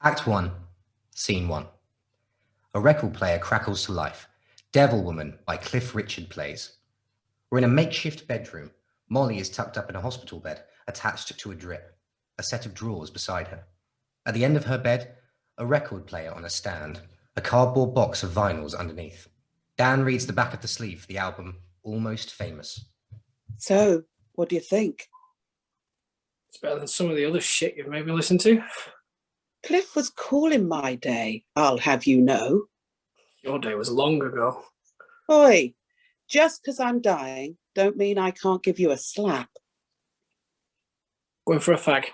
Act 1, Scene 1. A record player crackles to life. Devil Woman by Cliff Richard plays. We're in a makeshift bedroom. Molly is tucked up in a hospital bed, attached to a drip, a set of drawers beside her. At the end of her bed, a record player on a stand, a cardboard box of vinyls underneath. Dan reads the back of the sleeve for the album Almost Famous. So, what do you think? It's better than some of the other shit you've made me listen to. Cliff was cool in my day, I'll have you know. Your day was long ago. Oi, just because I'm dying, don't mean I can't give you a slap. Going for a fag. Do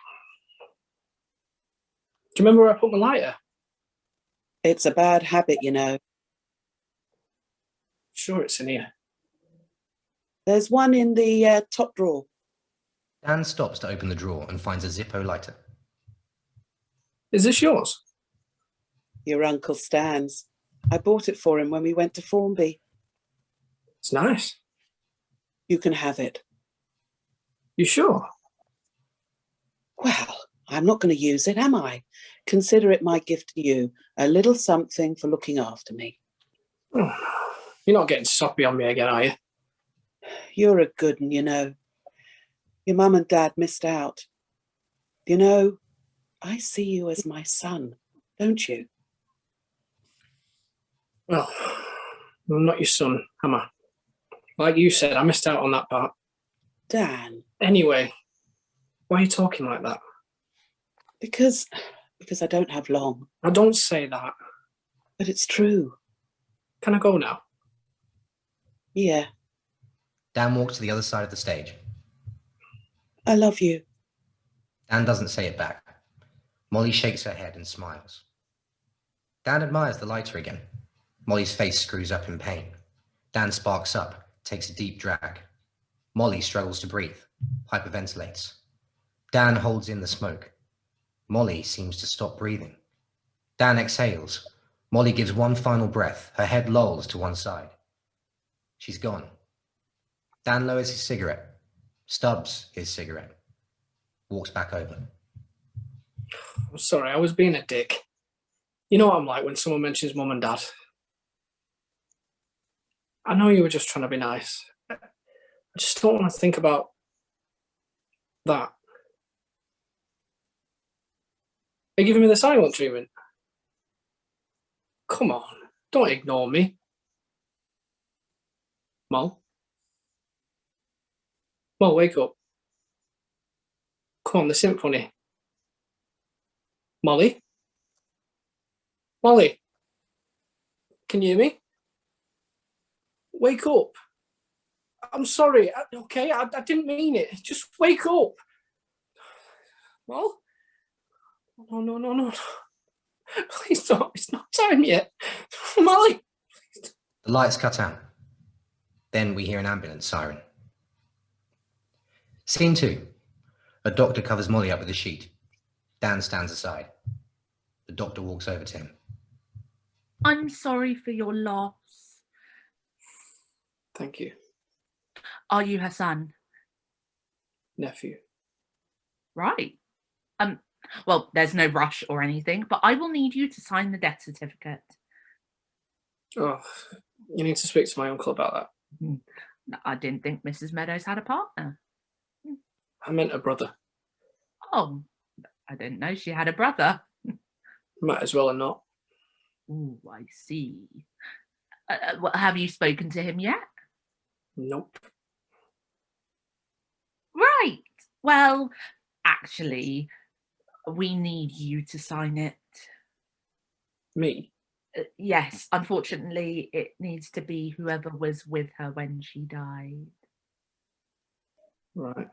you remember where I put my lighter? It's a bad habit, you know. Sure, it's in here. There's one in the top drawer. Dan stops to open the drawer and finds a Zippo lighter. Is this yours? Your Uncle Stan's. I bought it for him when we went to Formby. It's nice. You can have it. You sure? Well, I'm not going to use it, am I? Consider it my gift to you, a little something for looking after me. You're not getting soppy on me again, are you? You're a good one, you know. Your mum and dad missed out. You know, I see you as my son, don't you? Well, I'm not your son, am I? Like you said, I missed out on that part. Dan. Anyway, why are you talking like that? Because I don't have long. Now, don't say that. But it's true. Can I go now? Yeah. Dan walks to the other side of the stage. I love you. Dan doesn't say it back. Molly shakes her head and smiles. Dan admires the lighter again. Molly's face screws up in pain. Dan sparks up, takes a deep drag. Molly struggles to breathe, hyperventilates. Dan holds in the smoke. Molly seems to stop breathing. Dan exhales. Molly gives one final breath. Her head lolls to one side. She's gone. Dan lowers his cigarette, stubs his cigarette, walks back over. I'm sorry, I was being a dick. You know what I'm like when someone mentions mum and dad. I know you were just trying to be nice. I just don't want to think about that. Are you giving me the silent treatment? Come on, don't ignore me. Mol? Mol, wake up. Come on, the symphony. Molly? Molly? Can you hear me? Wake up. I'm sorry, okay? I didn't mean it. Just wake up. Mol? No. Please don't. It's not time yet. Molly! The lights cut out. Then we hear an ambulance siren. Scene 2. A doctor covers Molly up with a sheet. Dan stands aside. The doctor walks over to him. I'm sorry for your loss. Thank you. Are you her son? Nephew. Right. Well, there's no rush or anything, but I will need you to sign the death certificate. Oh, you need to speak to my uncle about that. I didn't think Mrs. Meadows had a partner. I meant a brother. Oh, I didn't know she had a brother. Might as well or not. Oh, I see. Have you spoken to him yet? Nope. Right. Well, actually, we need you to sign it. Me? Yes, unfortunately, it needs to be whoever was with her when she died. Right. Like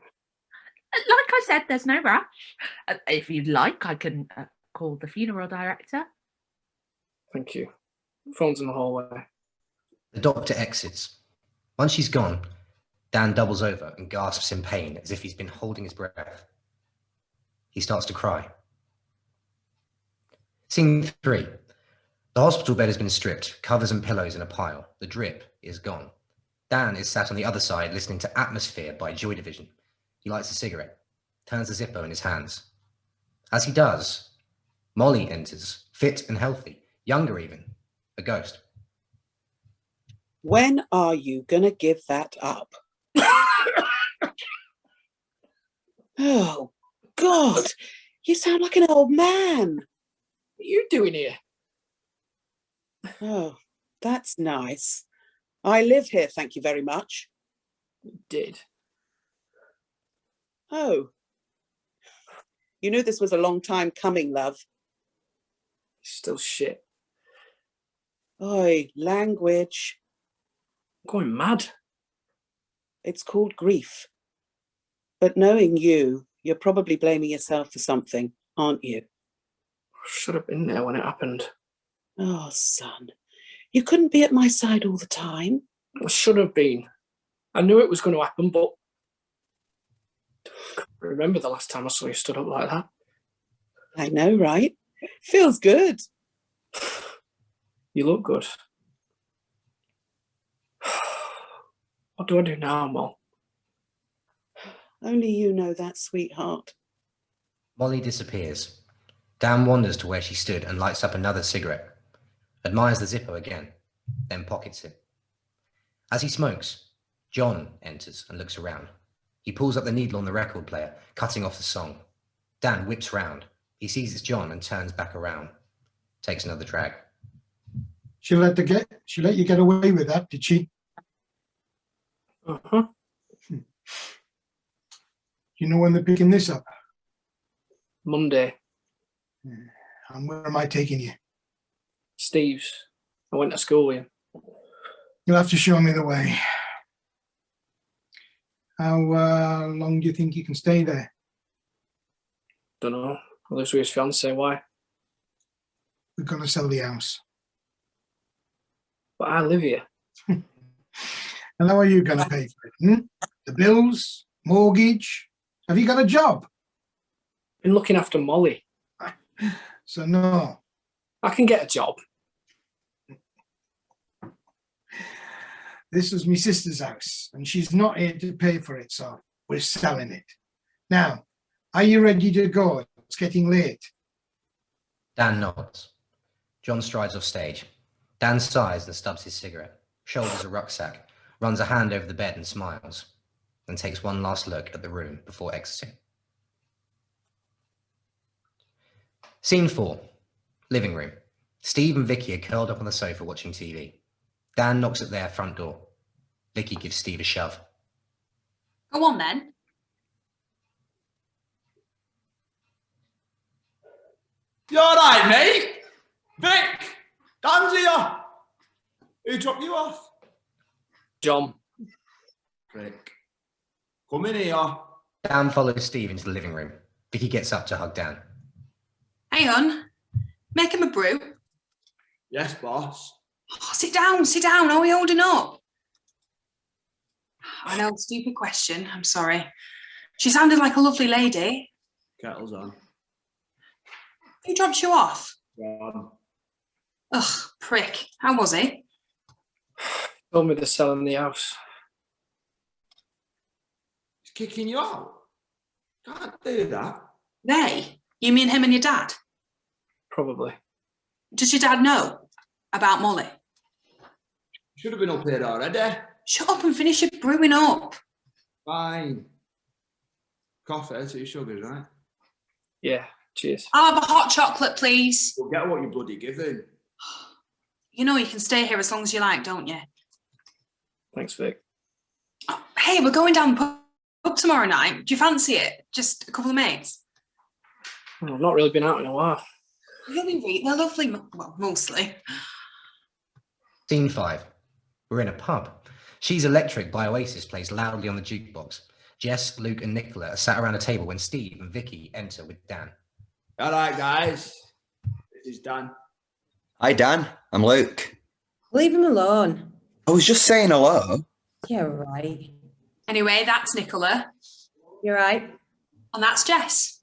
I said, there's no rush. If you'd like, I can call the funeral director. Thank you. Phone's in the hallway. The doctor exits. Once she's gone, Dan doubles over and gasps in pain as if he's been holding his breath. He starts to cry. Scene 3. The hospital bed has been stripped, covers and pillows in a pile. The drip is gone. Dan is sat on the other side listening to Atmosphere by Joy Division. He lights a cigarette, turns the Zippo in his hands. As he does, Molly enters, fit and healthy, younger even, a ghost. When are you going to give that up? Oh, God, you sound like an old man. What are you doing here? Oh, that's nice. I live here, thank you very much. You did. Oh, you knew this was a long time coming, love. Still shit. Oi, language. I'm going mad. It's called grief. But knowing you, you're probably blaming yourself for something, aren't you? Should have been there when it happened. Oh, son, you couldn't be at my side all the time. I should have been. I knew it was going to happen, but I can't remember the last time I saw you stood up like that. I know, right? Feels good. You look good. What do I do now, Mol? Only you know that, sweetheart. Molly disappears. Dan wanders to where she stood and lights up another cigarette, admires the Zippo again, then pockets it. As he smokes, John enters and looks around. He pulls up the needle on the record player, cutting off the song. Dan whips round. He sees it's John and turns back around. Takes another drag. She let you get away with that, did she? Uh-huh. You know when they're picking this up? Monday. And where am I taking you? Steve's. I went to school with him. You'll have to show me the way. How long do you think you can stay there? Don't know. I lives with his fiancée. Why? We're going to sell the house. But I live here. And how are you going to pay for it? The bills? Mortgage? Have you got a job? Been looking after Molly. So no. I can get a job. This was my sister's house, and she's not here to pay for it, so we're selling it. Now, are you ready to go? It's getting late. Dan nods. John strides off stage. Dan sighs and stubs his cigarette, shoulders a rucksack, runs a hand over the bed and smiles, then takes one last look at the room before exiting. Scene 4. Living room. Steve and Vicky are curled up on the sofa watching TV. Dan knocks at their front door. Vicky gives Steve a shove. Go on then. You all right, mate? Vic! Dan's here! Who dropped you off? John. Prick. Come in here. Dan follows Steve into the living room. Vicky gets up to hug Dan. Hang on. Make him a brew. Yes, boss. Oh, sit down, sit down. Are we holding up? I know, stupid question. I'm sorry. She sounded like a lovely lady. Kettle's on. Who dropped you off? John. Ugh, prick. How was he? Told me they're selling the house. He's kicking you out. Can't do that. They? You mean him and your dad? Probably. Does your dad know about Molly? Should have been up here already. Shut up and finish your brewing up. Fine. Coffee, 2 sugars, right? Yeah, cheers. I'll have a hot chocolate, please. You'll get what you're bloody giving. You know you can stay here as long as you like, don't you? Thanks, Vic. Oh, hey, we're going down the pub tomorrow night. Do you fancy it? Just a couple of mates? Well, I've not really been out in a while. Really, Reed? They're lovely. Well, mostly. Scene 5. We're in a pub. She's Electric by Oasis plays loudly on the jukebox. Jess, Luke and Nicola are sat around a table when Steve and Vicky enter with Dan. All right, guys. This is Dan. Hi, Dan. I'm Luke. Leave him alone. I was just saying hello. Yeah, right. Anyway, that's Nicola. You're right. And that's Jess.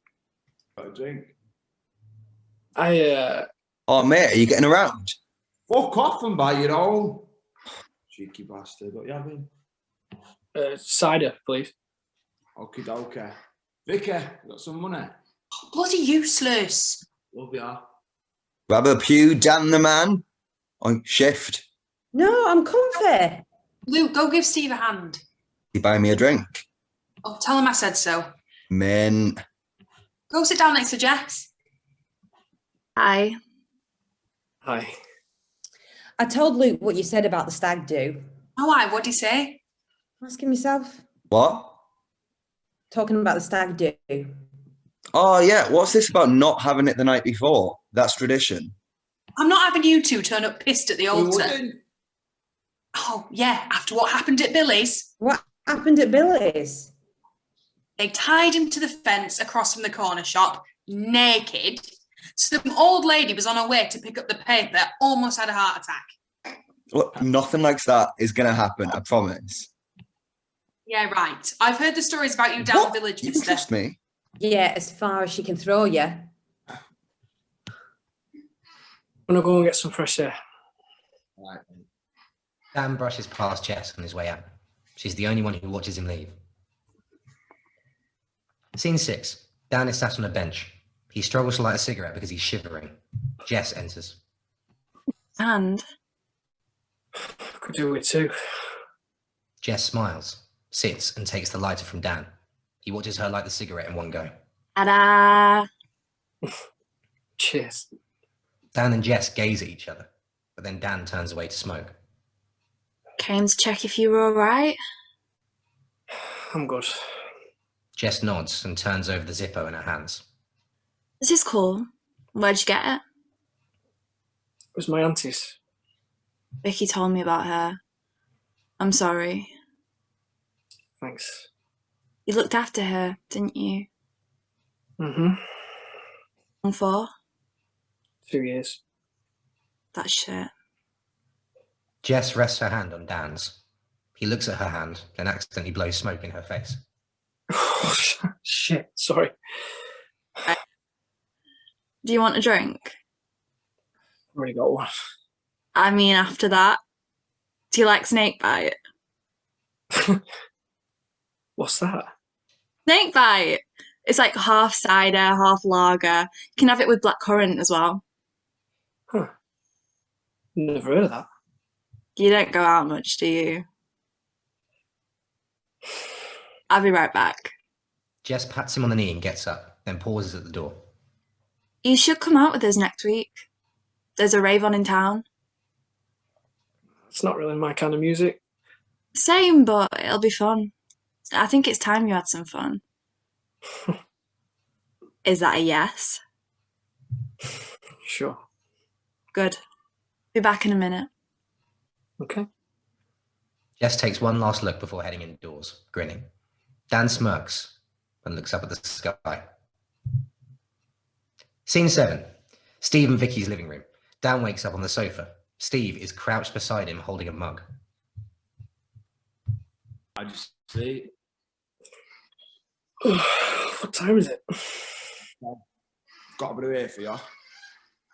Got a drink. Oh, mate, are you getting around? Fuck off and buy your own. Cheeky bastard. What you having? Cider, please. Okie dokie. Vicky, got some money? Oh, bloody useless. Love ya. Grab a pew, Dan the man. On shift. No, I'm comfy. Luke, go give Steve a hand. You buy me a drink. Oh, tell him I said so. Men. Go sit down next to Jess. Hi. Hi. I told Luke what you said about the stag do. Oh, why? What'd he say? Asking myself. What? Talking about the stag do. Oh, yeah. What's this about not having it the night before? That's tradition. I'm not having you two turn up pissed at the We altar. wouldn't. Oh, yeah, after what happened at Billy's. What happened at Billy's? They tied him to the fence across from the corner shop, naked. Some old lady was on her way to pick up the paper, almost had a heart attack. Look, nothing like that is going to happen, I promise. Yeah, right. I've heard the stories about you down What? the village, You can mister. trust me. Yeah, as far as she can throw you. I'm gonna go and get some fresh air. Right. Dan brushes past Jess on his way out. She's the only one who watches him leave. Scene 6. Dan is sat on a bench. He struggles to light a cigarette because he's shivering. Jess enters. And Could do it too. Jess smiles, sits and takes the lighter from Dan. He watches her light the cigarette in one go. ta-da! Cheers. Dan and Jess gaze at each other, but then Dan turns away to smoke. Came to check if you were all right. I'm good. Jess nods and turns over the Zippo in her hands. This is cool. Where'd you get it? It was my auntie's. Vicky told me about her. I'm sorry. Thanks. You looked after her, didn't you? Mm-hmm. And for? 2 years. That shit. Jess rests her hand on Dan's. He looks at her hand, then accidentally blows smoke in her face. Oh, shit. Sorry. Do you want a drink? I've already got one. I mean, after that. Do you like snake bite? What's that? Snake bite! It's like half cider, half lager. You can have it with blackcurrant as well. Huh. Never heard of that. You don't go out much, do you? I'll be right back. Jess pats him on the knee and gets up, then pauses at the door. You should come out with us next week. There's a rave on in town. It's not really my kind of music. Same, but it'll be fun. I think it's time you had some fun. Is that a yes? Sure. Good. Be back in a minute. Okay. Jess takes one last look before heading indoors, grinning. Dan smirks and looks up at the sky. Scene 7. Steve and Vicky's living room. Dan wakes up on the sofa. Steve is crouched beside him holding a mug. I just see. What time is it? Got a bit of here for you.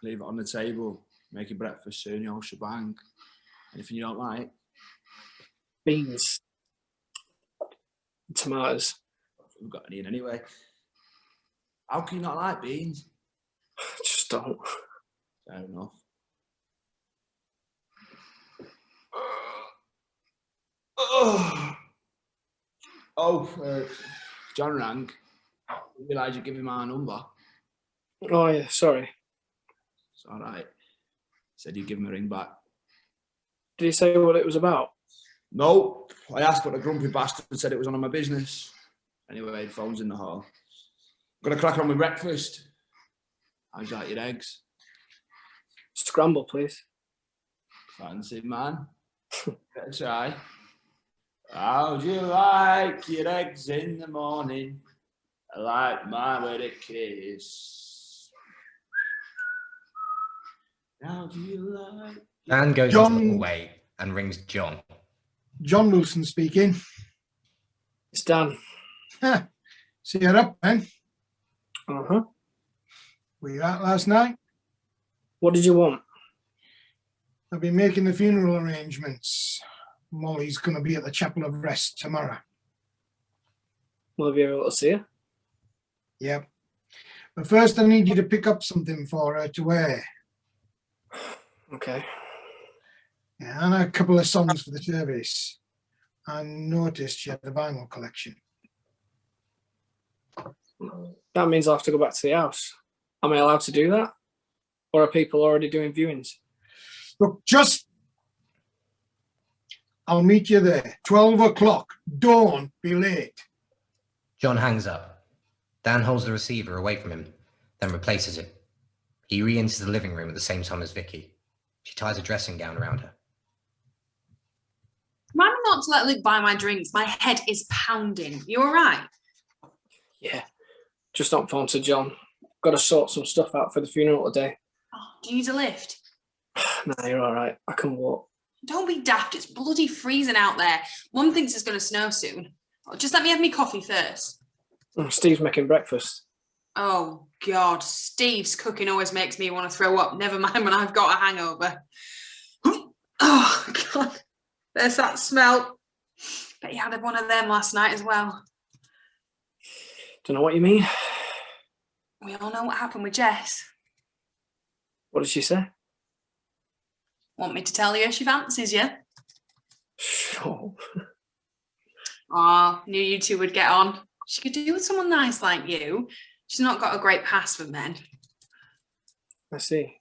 Leave it on the table. Make your breakfast soon, you whole shebang. Anything you don't like? Beans. Tomatoes. We've got any in anyway. How can you not like beans? Just don't. Fair enough. John rang. I realised you give me my number. Oh, yeah, sorry. It's all right. Said you'd give him a ring back. Did he say what it was about? No, I asked, but the grumpy bastard said it was none of my business. Anyway, the phone's in the hall. Gonna crack on with breakfast. How's you like your eggs? Scramble, please. Fancy, man. Better try. How'd you like your eggs in the morning? I like mine with a kiss. How do you like? Dan goes into the hallway and rings John. John Wilson speaking. It's Dan. So you're up, then? Uh-huh. Were you out last night? What did you want? I've been making the funeral arrangements. Molly's going to be at the Chapel of Rest tomorrow. Will I be able to see her? Yep. But first, I need you to pick up something for her to wear. Okay. Yeah, and a couple of songs for the service. I noticed she had the vinyl collection. That means I'll have to go back to the house. Am I allowed to do that? Or are people already doing viewings? Look, I'll meet you there. 12 o'clock. Don't be late. John hangs up. Dan holds the receiver away from him, then replaces it. He re-enters the living room at the same time as Vicky. She ties a dressing gown around her. Remind me not to let Luke buy my drinks. My head is pounding. You all right? Yeah. Just don't phone to John. Got to sort some stuff out for the funeral today. Oh, do you need a lift? Nah, you're all right. I can walk. Don't be daft. It's bloody freezing out there. Mum thinks it's going to snow soon. Oh, just let me have me coffee first. Steve's making breakfast. Oh, God. Steve's cooking always makes me want to throw up. Never mind when I've got a hangover. Oh, God. There's that smell. Bet you had one of them last night as well. Don't know what you mean. We all know what happened with Jess. What did she say? Want me to tell you if she fancies you? Sure. Oh, knew you two would get on. She could do with someone nice like you. She's not got a great past with men. I see.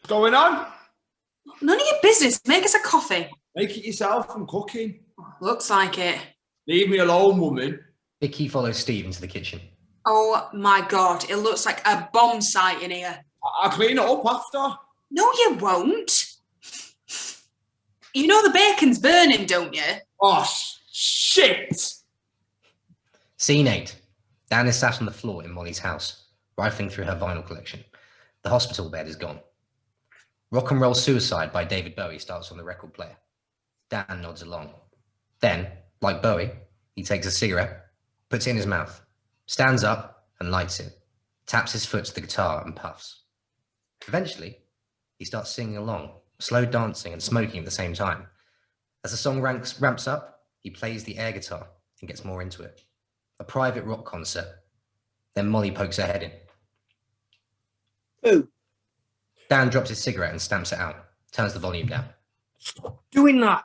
What's going on? None of your business. Make us a coffee. Make it yourself. I'm cooking. Looks like it. Leave me alone, woman. Vicky follows Steve into the kitchen. Oh my God, it looks like a bomb site in here. I'll clean it up after. No, you won't. You know the bacon's burning, don't you? Oh, shit. Scene 8. Dan is sat on the floor in Molly's house, rifling through her vinyl collection. The hospital bed is gone. Rock and Roll Suicide by David Bowie starts on the record player. Dan nods along. Then, like Bowie, he takes a cigarette, puts it in his mouth, stands up and lights it, taps his foot to the guitar and puffs. Eventually, he starts singing along, slow dancing and smoking at the same time. As the song ramps up, he plays the air guitar and gets more into it. A private rock concert. Then Molly pokes her head in. Who? Dan drops his cigarette and stamps it out, turns the volume down. Stop doing that.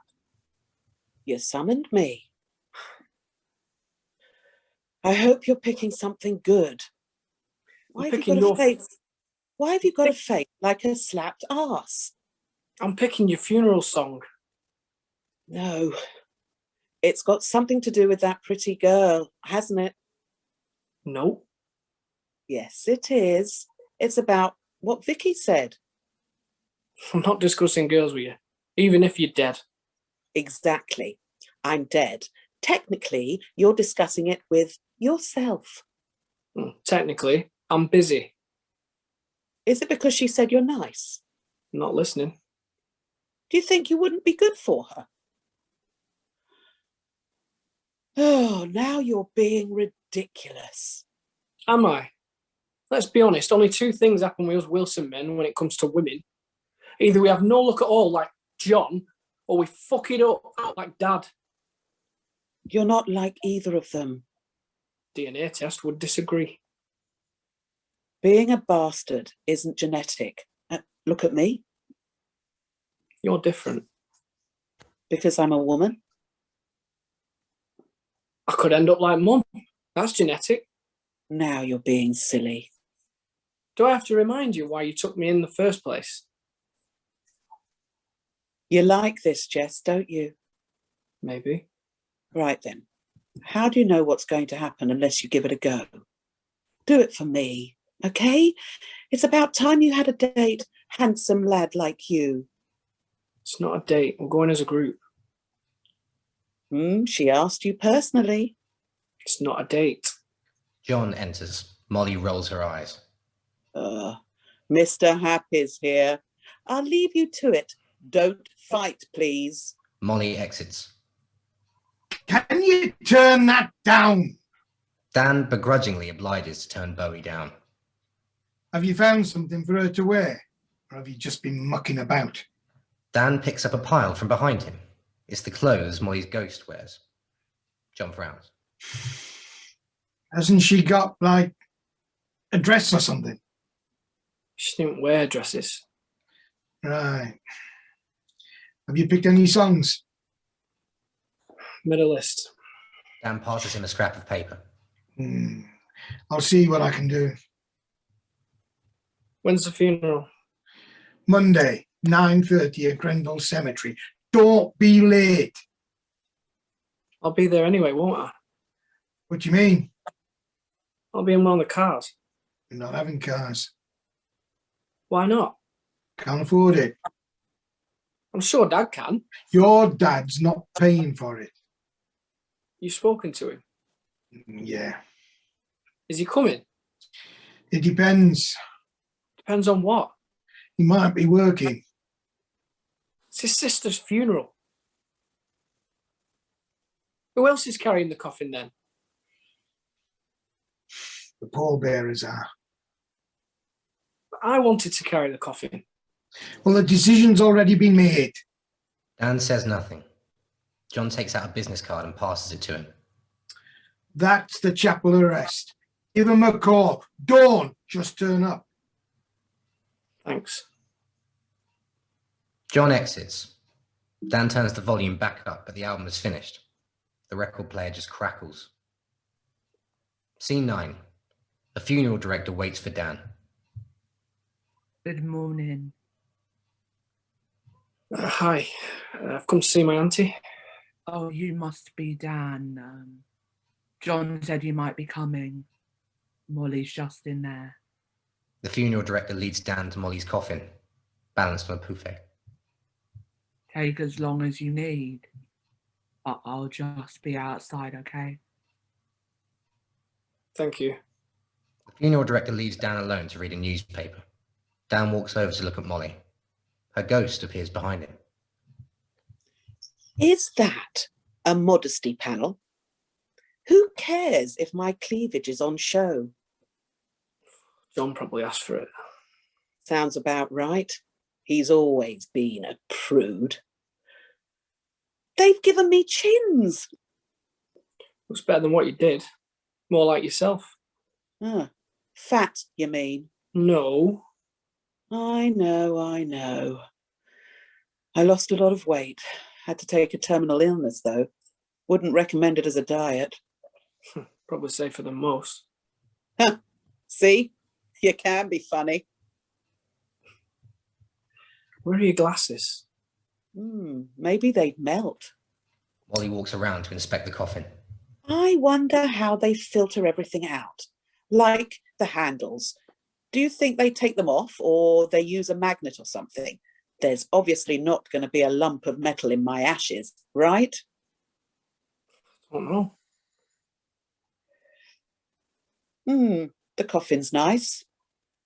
You summoned me. I hope you're picking something good. Why have you got a face like a slapped ass? I'm picking your funeral song. No. It's got something to do with that pretty girl, hasn't it? No. Yes, it is. It's about what Vicky said. I'm not discussing girls with you, even if you're dead. Exactly. I'm dead. Technically, you're discussing it with yourself. Technically, I'm busy. Is it because she said you're nice? Not listening. Do you think you wouldn't be good for her? Oh, now you're being ridiculous. Am I? Let's be honest, only two things happen with us Wilson men when it comes to women. Either we have no luck at all, like John, or we fuck it up, like Dad. You're not like either of them. DNA test would disagree. Being a bastard isn't genetic. Look at me. You're different. Because I'm a woman? I could end up like Mum. That's genetic. Now you're being silly. Do I have to remind you why you took me in the first place? You like this, Jess, don't you? Maybe. Right then. How do you know what's going to happen unless you give it a go? Do it for me, okay? It's about time you had a date, handsome lad like you. It's not a date. We're going as a group. She asked you personally. It's not a date. John enters. Molly rolls her eyes. Mr. Happy's here. I'll leave you to it. Don't fight, please. Molly exits. Can you turn that down? Dan begrudgingly obliges to turn Bowie down. Have you found something for her to wear? Or have you just been mucking about? Dan picks up a pile from behind him. It's the clothes Molly's ghost wears. John frowns. Hasn't she got like a dress or something? She didn't wear dresses. Right. Have you picked any songs? Made a list. Dan passes him a scrap of paper. I'll see what I can do. When's the funeral? Monday, 9:30 at Grenville Cemetery. Don't be late. I'll be there anyway, won't I? What do you mean? I'll be in one of the cars. You're not having cars. Why not? Can't afford it. I'm sure Dad can. Your dad's not paying for it. You've spoken to him. Yeah. Is he coming? It depends. Depends on what. He might be working. It's his sister's funeral. Who else is carrying the coffin then? The pallbearers are. I wanted to carry the coffin. Well, the decision's already been made. Dan says nothing. John takes out a business card and passes it to him. That's the chapel arrest. Give him a call. Don't just turn up. Thanks. John exits. Dan turns the volume back up, but the album is finished. The record player just crackles. Scene 9. The funeral director waits for Dan. Good morning. Hi. I've come to see my auntie. Oh, you must be Dan. John said you might be coming. Molly's just in there. The funeral director leads Dan to Molly's coffin, balanced on a buffet. Take as long as you need. I'll just be outside, okay? Thank you. The funeral director leaves Dan alone to read a newspaper. Dan walks over to look at Molly. Her ghost appears behind him. Is that a modesty panel? Who cares if my cleavage is on show? John probably asked for it. Sounds about right. He's always been a prude. They've given me chins. Looks better than what you did. More like yourself. Fat, you mean? No. I know. I lost a lot of weight. Had to take a terminal illness, though. Wouldn't recommend it as a diet. Probably safer than most. See? You can be funny. Where are your glasses? Maybe they'd melt. Molly walks around to inspect the coffin. I wonder how they filter everything out. Like the handles. Do you think they take them off or they use a magnet or something? There's obviously not going to be a lump of metal in my ashes, right? I don't know. The coffin's nice.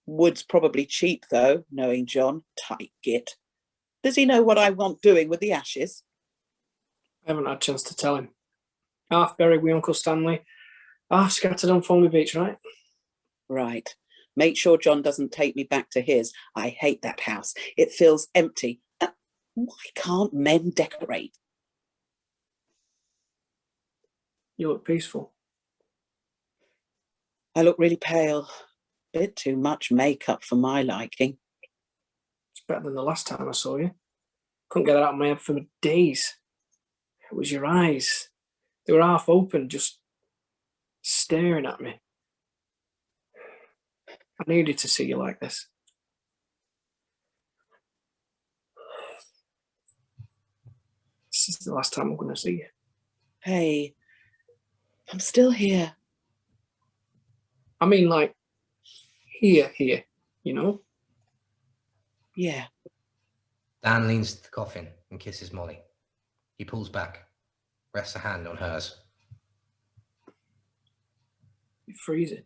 Wood's probably cheap, though, knowing John. Tight git. Does he know what I want doing with the ashes? I haven't had a chance to tell him. Half buried with Uncle Stanley. Half scattered on Foamy Beach, right? Right. Make sure John doesn't take me back to his. I hate that house. It feels empty. Why can't men decorate? You look peaceful. I look really pale. Bit too much makeup for my liking. It's better than the last time I saw you. Couldn't get it out of my head for days. It was your eyes. They were half open, just staring at me. I needed to see you like this. This is the last time I'm going to see you. Hey, I'm still here. I mean, like, here, you know? Yeah. Dan leans to the coffin and kisses Molly. He pulls back, rests a hand on hers. You're freezing.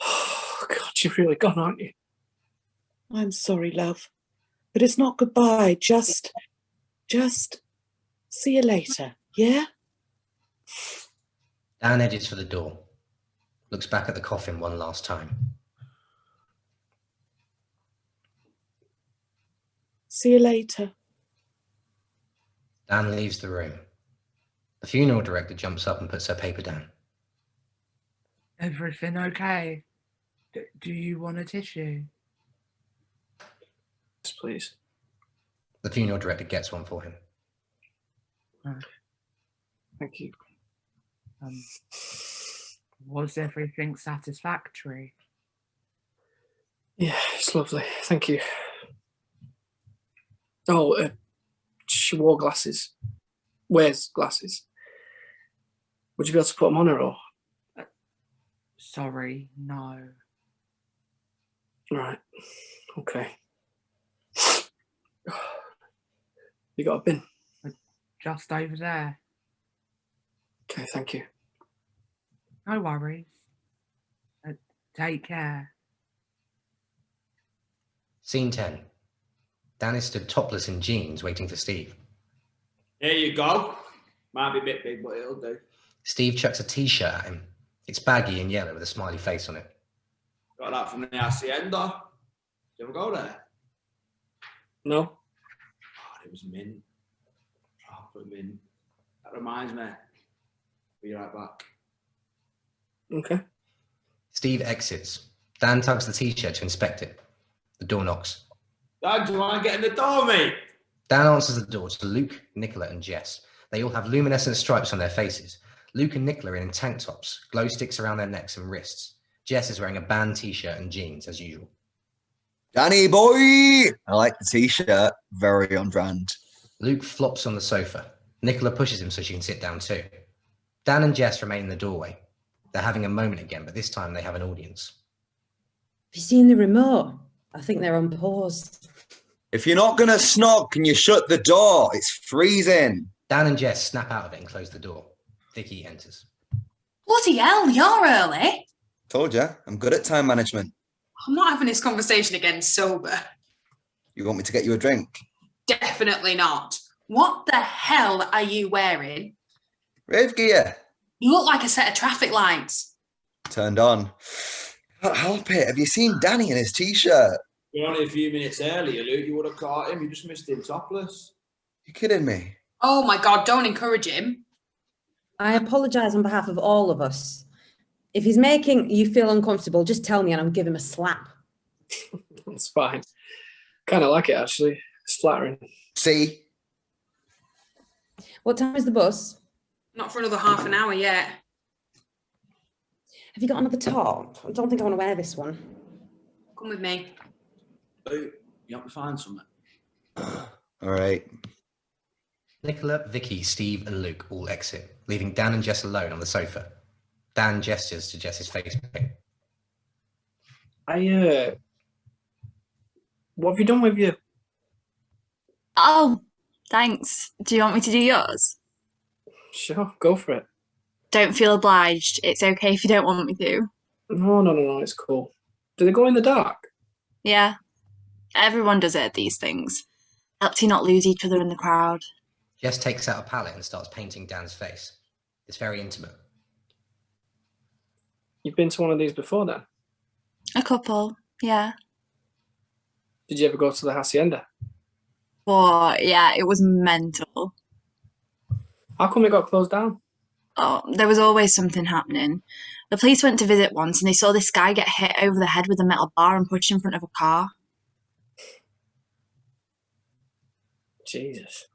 Oh, God, you've really gone, aren't you? I'm sorry, love. But it's not goodbye. Just see you later, yeah? Dan edges for the door, looks back at the coffin one last time. See you later. Dan leaves the room. The funeral director jumps up and puts her paper down. Everything okay? Do you want a tissue? Yes, please. The funeral director gets one for him. Thank you. Was everything satisfactory? Yeah, it's lovely. Thank you. Oh, she wore glasses. Wears glasses. Would you be able to put them on her, or? Sorry, no. Right. Okay. You got a bin? Just over there. Okay, thank you. No worries. Take care. Scene 10. Dan is stood topless in jeans waiting for Steve. Here you go. Might be a bit big, but it'll do. Steve chucks a t-shirt at him. It's baggy and yellow with a smiley face on it. Got that from the Hacienda. Did you ever go there? No? God, it was mint. Proper mint. That reminds me. Be right back. Okay. Steve exits. Dan tugs the t-shirt to inspect it. The door knocks. Dad, do you want to get in the door, mate? Dan answers the door to Luke, Nicola and Jess. They all have luminescent stripes on their faces. Luke and Nicola are in tank tops, glow sticks around their necks and wrists. Jess is wearing a band t-shirt and jeans as usual. Danny boy! I like the t-shirt. Very on brand. Luke flops on the sofa. Nicola pushes him so she can sit down too. Dan and Jess remain in the doorway. They're having a moment again, but this time they have an audience. Have you seen the remote? I think they're on pause. If you're not going to snog, can you shut the door? It's freezing. Dan and Jess snap out of it and close the door. Vicky enters. Bloody hell, you're early. Told ya, I'm good at time management. I'm not having this conversation again sober. You want me to get you a drink? Definitely not. What the hell are you wearing? Rave gear. You look like a set of traffic lights. Turned on. Can't help it. Have you seen Danny in his t-shirt? You're only a few minutes earlier, Luke. You would have caught him. You just missed him topless. You kidding me? Oh my God, don't encourage him. I apologise on behalf of all of us. If he's making you feel uncomfortable, just tell me and I'll give him a slap. It's fine. Kind of like it, actually. It's flattering. See? What time is the bus? Not for another half an hour yet. Have you got another top? I don't think I want to wear this one. Come with me. Luke, you help me find something. All right. Nicola, Vicky, Steve and Luke all exit, leaving Dan and Jess alone on the sofa. Dan gestures to Jess's face paint. What have you done with your... Oh, thanks. Do you want me to do yours? Sure, go for it. Don't feel obliged. It's okay if you don't want me to. No, it's cool. Do they go in the dark? Yeah. Everyone does it at these things. Helps you not lose each other in the crowd. Jess takes out a palette and starts painting Dan's face. It's very intimate. You've been to one of these before, then? A couple, yeah. Did you ever go to the Hacienda? But yeah, it was mental. How come it got closed down? Oh, there was always something happening. The police went to visit once and they saw this guy get hit over the head with a metal bar and pushed in front of a car. Jesus.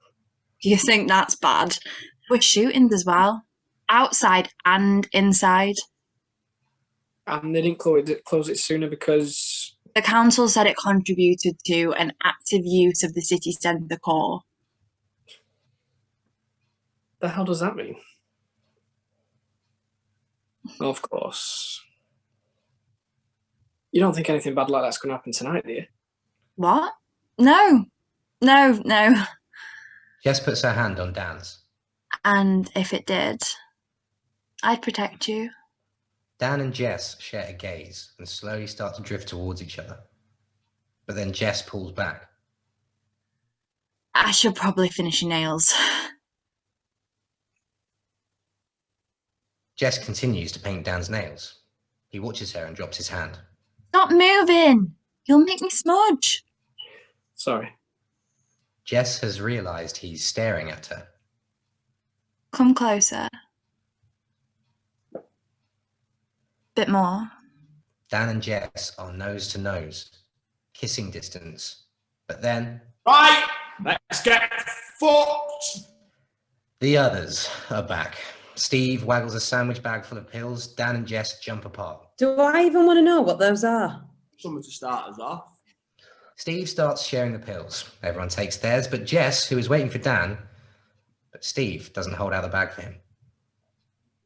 You think that's bad? There were shootings as well. Outside and inside. And they didn't close it sooner because... The council said it contributed to an active use of the city centre core. The hell does that mean? Of course. You don't think anything bad like that's going to happen tonight, do you? What? No. No. Jess puts her hand on Dan's. And if it did, I'd protect you. Dan and Jess share a gaze and slowly start to drift towards each other. But then Jess pulls back. I should probably finish your nails. Jess continues to paint Dan's nails. He watches her and drops his hand. Stop moving! You'll make me smudge. Sorry. Jess has realised he's staring at her. Come closer. Bit more. Dan and Jess are nose to nose, kissing distance. But then Right, let's get fucked. the others are back. Steve waggles a sandwich bag full of pills. Dan and Jess jump apart. Do I even want to know what those are? Something to start us off. Steve starts sharing the pills. Everyone takes theirs, but Jess, who is waiting for Dan, but Steve doesn't hold out the bag for him.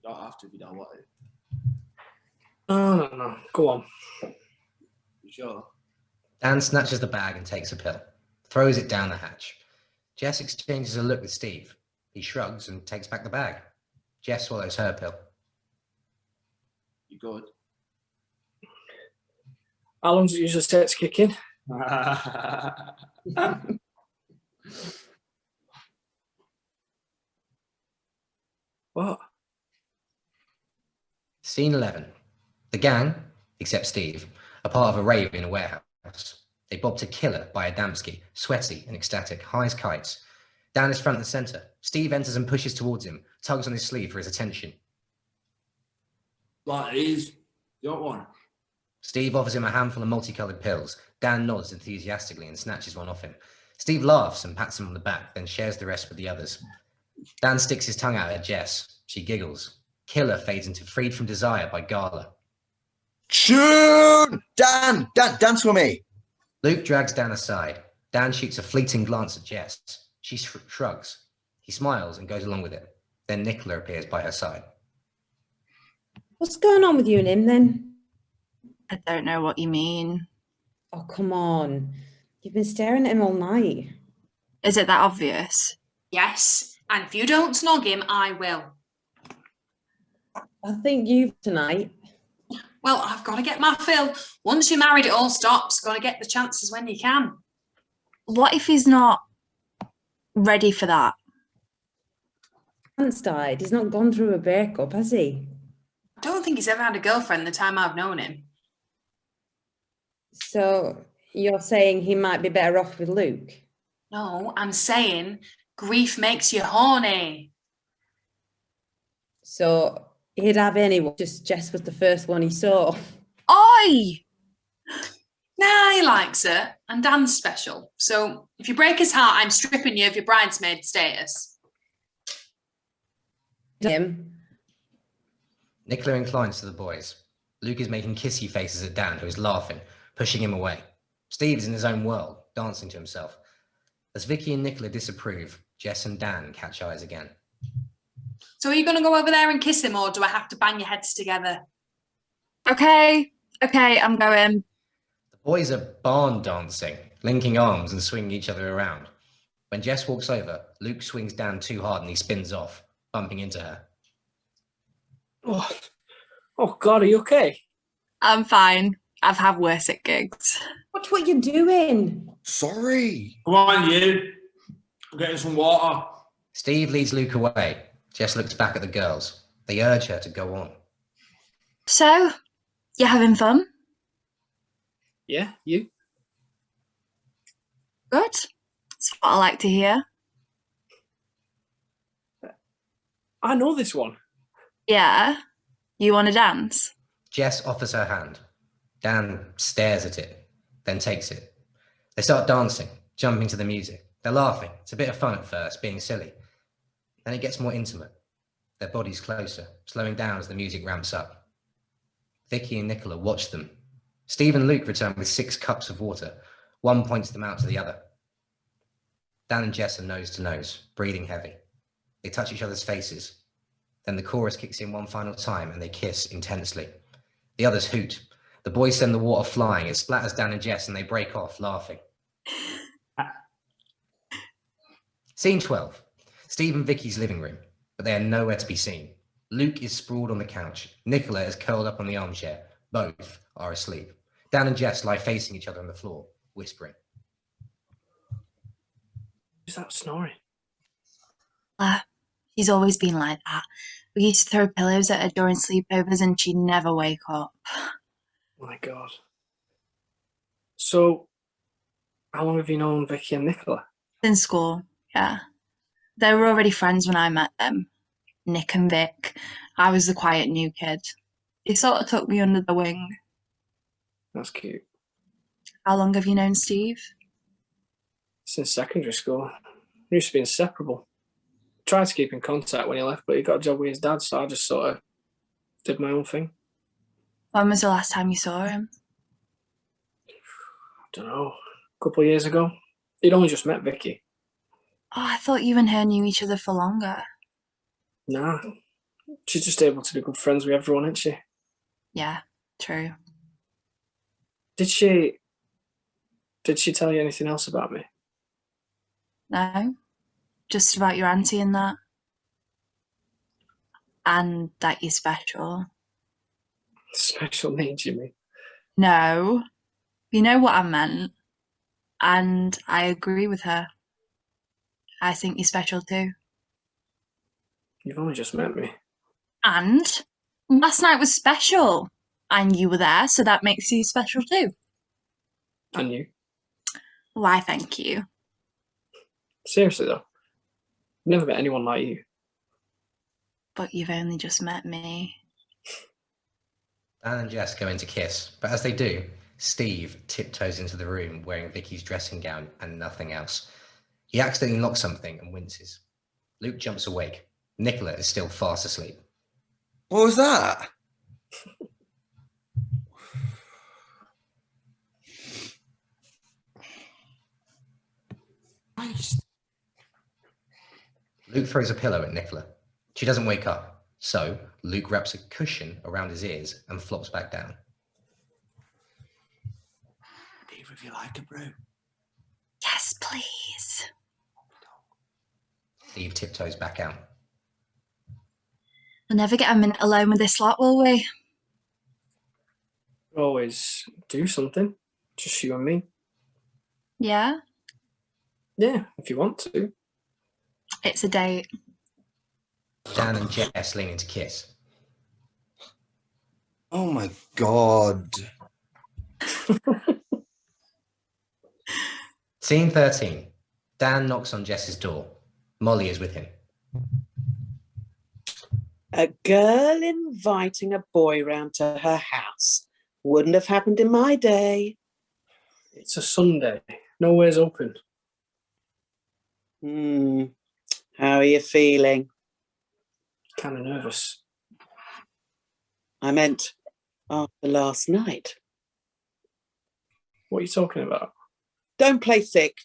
You don't have to if you don't want it. No. Go on. You sure? Dan snatches the bag and takes a pill, throws it down the hatch. Jess exchanges a look with Steve. He shrugs and takes back the bag. Jess swallows her pill. You good? How long does it usually take to kick in? What? Scene 11. The gang, except Steve, are part of a rave in a warehouse. They bob to Killer by Adamski, sweaty and ecstatic, high as kites. Dan is front and center. Steve enters and pushes towards him, tugs on his sleeve for his attention. Like these. You want one? Steve offers him a handful of multicolored pills. Dan nods enthusiastically and snatches one off him. Steve laughs and pats him on the back, then shares the rest with the others. Dan sticks his tongue out at Jess. She giggles. Killer fades into Freed from Desire by Gala. Tune! Dan, dance with me. Luke drags Dan aside. Dan shoots a fleeting glance at Jess. She shrugs. He smiles and goes along with it. Then Nicola appears by her side. What's going on with you and him then? I don't know what you mean. Oh, come on. You've been staring at him all night. Is it that obvious? Yes, and if you don't snog him, I will. I think you tonight. Well, I've got to get my fill. Once you're married, it all stops. Got to get the chances when you can. What if he's not ready for that? Hans died. He's not gone through a breakup, has he? I don't think he's ever had a girlfriend the time I've known him. So you're saying he might be better off with Luke? No, I'm saying grief makes you horny. So he'd have anyone, just Jess was the first one he saw. Oi! Nah, he likes her, and Dan's special. So if you break his heart, I'm stripping you of your bridesmaid status. Him. Nicola inclines to the boys. Luke is making kissy faces at Dan, who is laughing, pushing him away. Steve's in his own world, dancing to himself. As Vicky and Nicola disapprove, Jess and Dan catch eyes again. So are you going to go over there and kiss him, or do I have to bang your heads together? Okay, I'm going. The boys are barn dancing, linking arms and swinging each other around. When Jess walks over, Luke swings Dan too hard and he spins off, bumping into her. Oh God, are you okay? I'm fine. I've had worse at gigs. Watch what you're doing. Sorry. Come on, you. I'm getting some water. Steve leads Luke away. Jess looks back at the girls. They urge her to go on. So, you having fun? Yeah, you? Good. That's what I like to hear. I know this one. Yeah. You want to dance? Jess offers her hand. Dan stares at it, then takes it. They start dancing, jumping to the music. They're laughing. It's a bit of fun at first, being silly. Then it gets more intimate. Their bodies closer, slowing down as the music ramps up. Vicky and Nicola watch them. Steve and Luke return with 6 cups of water. One points them out to the other. Dan and Jess are nose to nose, breathing heavy. They touch each other's faces. Then the chorus kicks in one final time and they kiss intensely. The others hoot. The boys send the water flying. It splatters Dan and Jess and they break off, laughing. Scene 12. Steve and Vicky's living room, but they are nowhere to be seen. Luke is sprawled on the couch. Nicola is curled up on the armchair. Both are asleep. Dan and Jess lie facing each other on the floor, whispering. Who's that snoring? She's always been like that. We used to throw pillows at her during sleepovers and she'd never wake up. My God. So, how long have you known Vicky and Nicola? In school, yeah. They were already friends when I met them. Nick and Vic. I was the quiet new kid. They sort of took me under the wing. That's cute. How long have you known Steve? Since secondary school. We used to be inseparable. Tried to keep in contact when he left, but he got a job with his dad, so I just sort of did my own thing. When was the last time you saw him? I don't know, a couple of years ago. He'd only just met Vicky. Oh, I thought you and her knew each other for longer. Nah, she's just able to be good friends with everyone, isn't she? Yeah, true. Did she tell you anything else about me? No, just about your auntie and that. And that you're special. Special needs, you mean? No, you know what I meant. And I agree with her. I think you're special too. You've only just met me. And last night was special. And you were there, so that makes you special too. And you? Why, thank you. Seriously though, I've never met anyone like you. But you've only just met me. Dan and Jess go in to kiss, but as they do, Steve tiptoes into the room wearing Vicky's dressing gown and nothing else. He accidentally knocks something and winces. Luke jumps awake. Nicola is still fast asleep. What was that? Christ. Luke throws a pillow at Nicola. She doesn't wake up, so Luke wraps a cushion around his ears and flops back down. Either of you like a brew? Yes, please. Steve tiptoes back out. We'll never get a minute alone with this lot, will we? Always do something. Just you and me. Yeah? Yeah, if you want to. It's a date. Dan and Jess lean in to kiss. Oh my God. Scene 13. Dan knocks on Jess's door. Molly is with him. A girl inviting a boy round to her house. Wouldn't have happened in my day. It's a Sunday. Nowhere's open. How are you feeling? Kind of nervous. I meant after last night. What are you talking about? Don't play thick.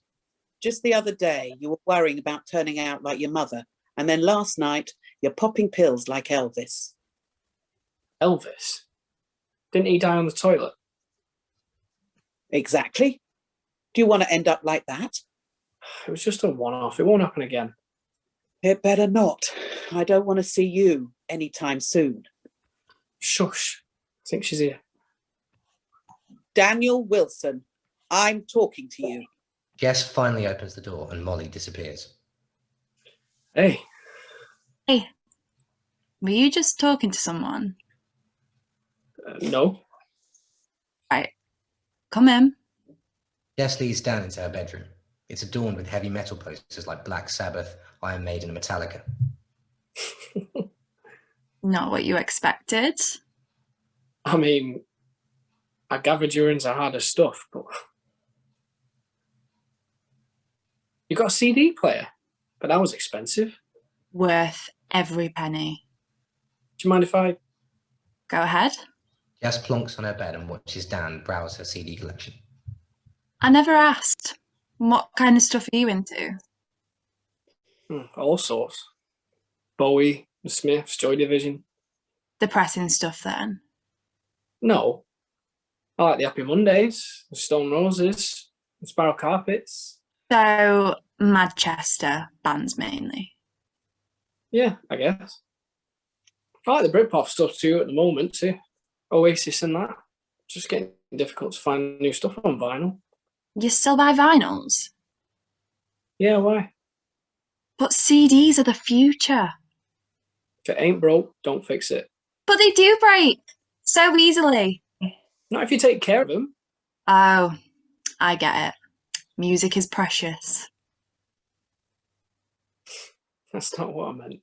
Just the other day, you were worrying about turning out like your mother. And then last night, you're popping pills like Elvis. Elvis? Didn't he die on the toilet? Exactly. Do you want to end up like that? It was just a one-off. It won't happen again. It better not. I don't want to see you anytime soon. Shush. I think she's here. Daniel Wilson, I'm talking to you. Jess finally opens the door and Molly disappears. Hey. Hey, were you just talking to someone? No. Right, come in. Jess leads Dan into her bedroom. It's adorned with heavy metal posters like Black Sabbath, Iron Maiden and Metallica. Not what you expected. I mean, I gathered you're into harder stuff, but... You got a CD player? But that was expensive. Worth every penny. Do you mind if I... Go ahead. Jess plonks on her bed and watches Dan browse her CD collection. I never asked. What kind of stuff are you into? All sorts. Bowie, the Smiths, Joy Division. Depressing stuff then. No. I like the Happy Mondays, the Stone Roses, the Spiral Carpets. So, Manchester bands mainly. Yeah, I guess. I like the Britpop stuff too at the moment too. Oasis and that. Just getting difficult to find new stuff on vinyl. You still buy vinyls? Yeah, why? But CDs are the future. If it ain't broke, don't fix it. But they do break so easily. Not if you take care of them. Oh, I get it. Music is precious. That's not what I meant.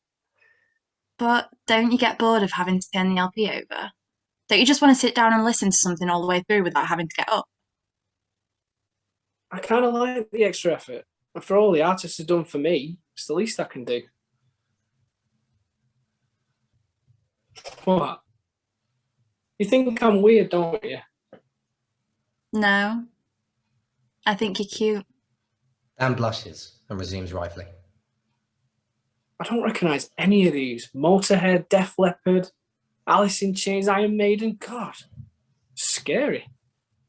But don't you get bored of having to turn the LP over? Don't you just want to sit down and listen to something all the way through without having to get up? I kind of like the extra effort. After all the artist has done for me, it's the least I can do. What? You think I'm weird, don't you? No. I think you're cute. Dan blushes and resumes rifling. I don't recognise any of these. Motorhead, Def Leppard, Alice in Chains, Iron Maiden. God, scary.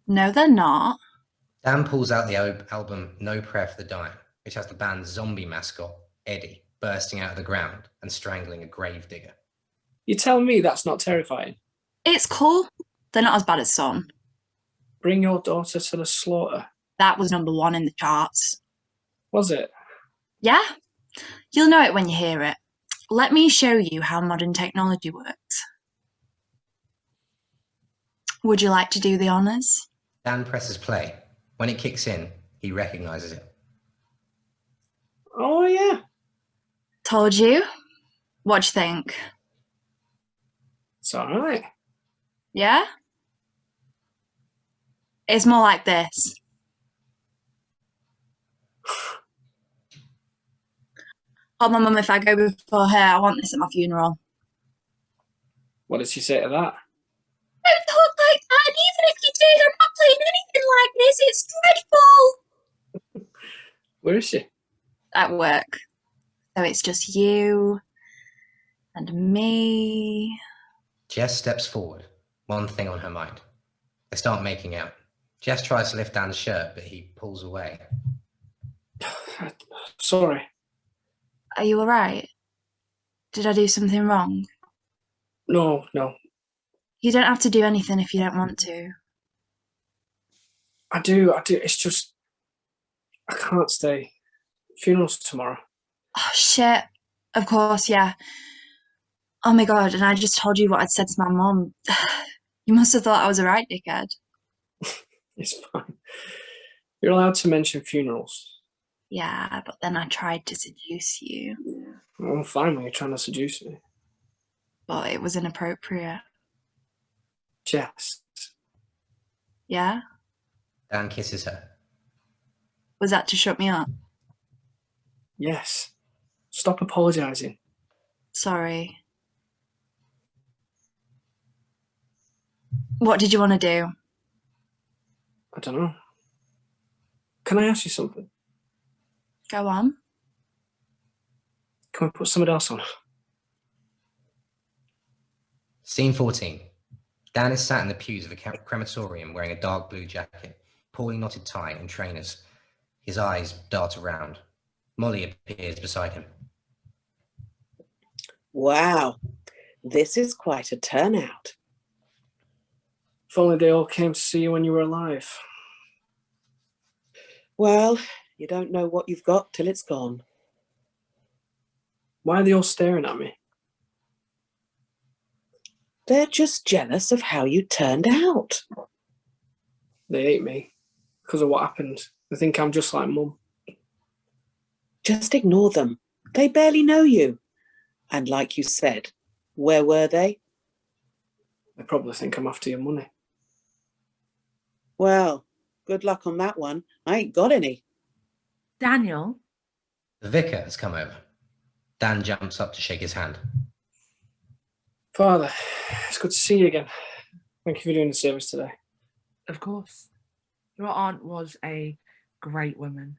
No, they're not. Dan pulls out the album No Prayer for the Dying, which has the band's zombie mascot, Eddie, bursting out of the ground and strangling a gravedigger. You tell me that's not terrifying? It's cool. They're not as bad as some. Bring Your Daughter to the Slaughter. That was #1 in the charts. Was it? Yeah? You'll know it when you hear it. Let me show you how modern technology works. Would you like to do the honours? Dan presses play. When it kicks in, he recognises it. Oh, yeah. Told you. What'd you think? It's all right. Yeah? It's more like this. Oh, my mum, if I go before her, I want this at my funeral. What did she say to that? Don't talk like that, and even if you did, I'm not playing anything like this. It's dreadful. Where is she? At work. So it's just you and me. Jess steps forward, one thing on her mind. They start making out. Jess tries to lift Dan's shirt, but he pulls away. Sorry. Are you alright? Did I do something wrong? No. You don't have to do anything if you don't want to. I do. It's just, I can't stay. Funeral's tomorrow. Oh, shit. Of course, yeah. Oh my god, and I just told you what I'd said to my mum. You must have thought I was a right dickhead. It's fine. You're allowed to mention funerals. Yeah, but then I tried to seduce you. I'm fine when you're trying to seduce me. But it was inappropriate. Jess. Yeah? Dan kisses her. Was that to shut me up? Yes. Stop apologising. Sorry. What did you want to do? I don't know. Can I ask you something? Go on. Can we put something else on? Scene 14. Dan is sat in the pews of a crematorium wearing a dark blue jacket, poorly knotted tie and trainers. His eyes dart around. Molly appears beside him. Wow, this is quite a turnout. If only they all came to see you when you were alive. Well, you don't know what you've got till it's gone. Why are they all staring at me? They're just jealous of how you turned out. They hate me because of what happened. They think I'm just like Mum. Just ignore them. They barely know you. And like you said, where were they? They probably think I'm after your money. Well, good luck on that one. I ain't got any. Daniel? The vicar has come over. Dan jumps up to shake his hand. Father, it's good to see you again. Thank you for doing the service today. Of course. Your aunt was a great woman.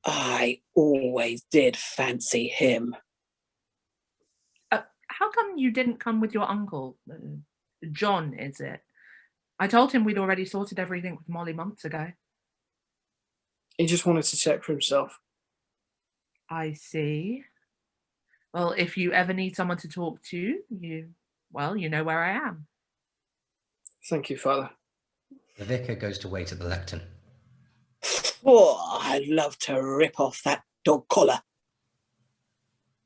I always did fancy him. How come you didn't come with your uncle? John, is it? I told him we'd already sorted everything with Molly months ago. He just wanted to check for himself. I see. Well, if you ever need someone to talk to, you know where I am. Thank you, Father. The vicar goes to wait at the lectern. Oh, I'd love to rip off that dog collar.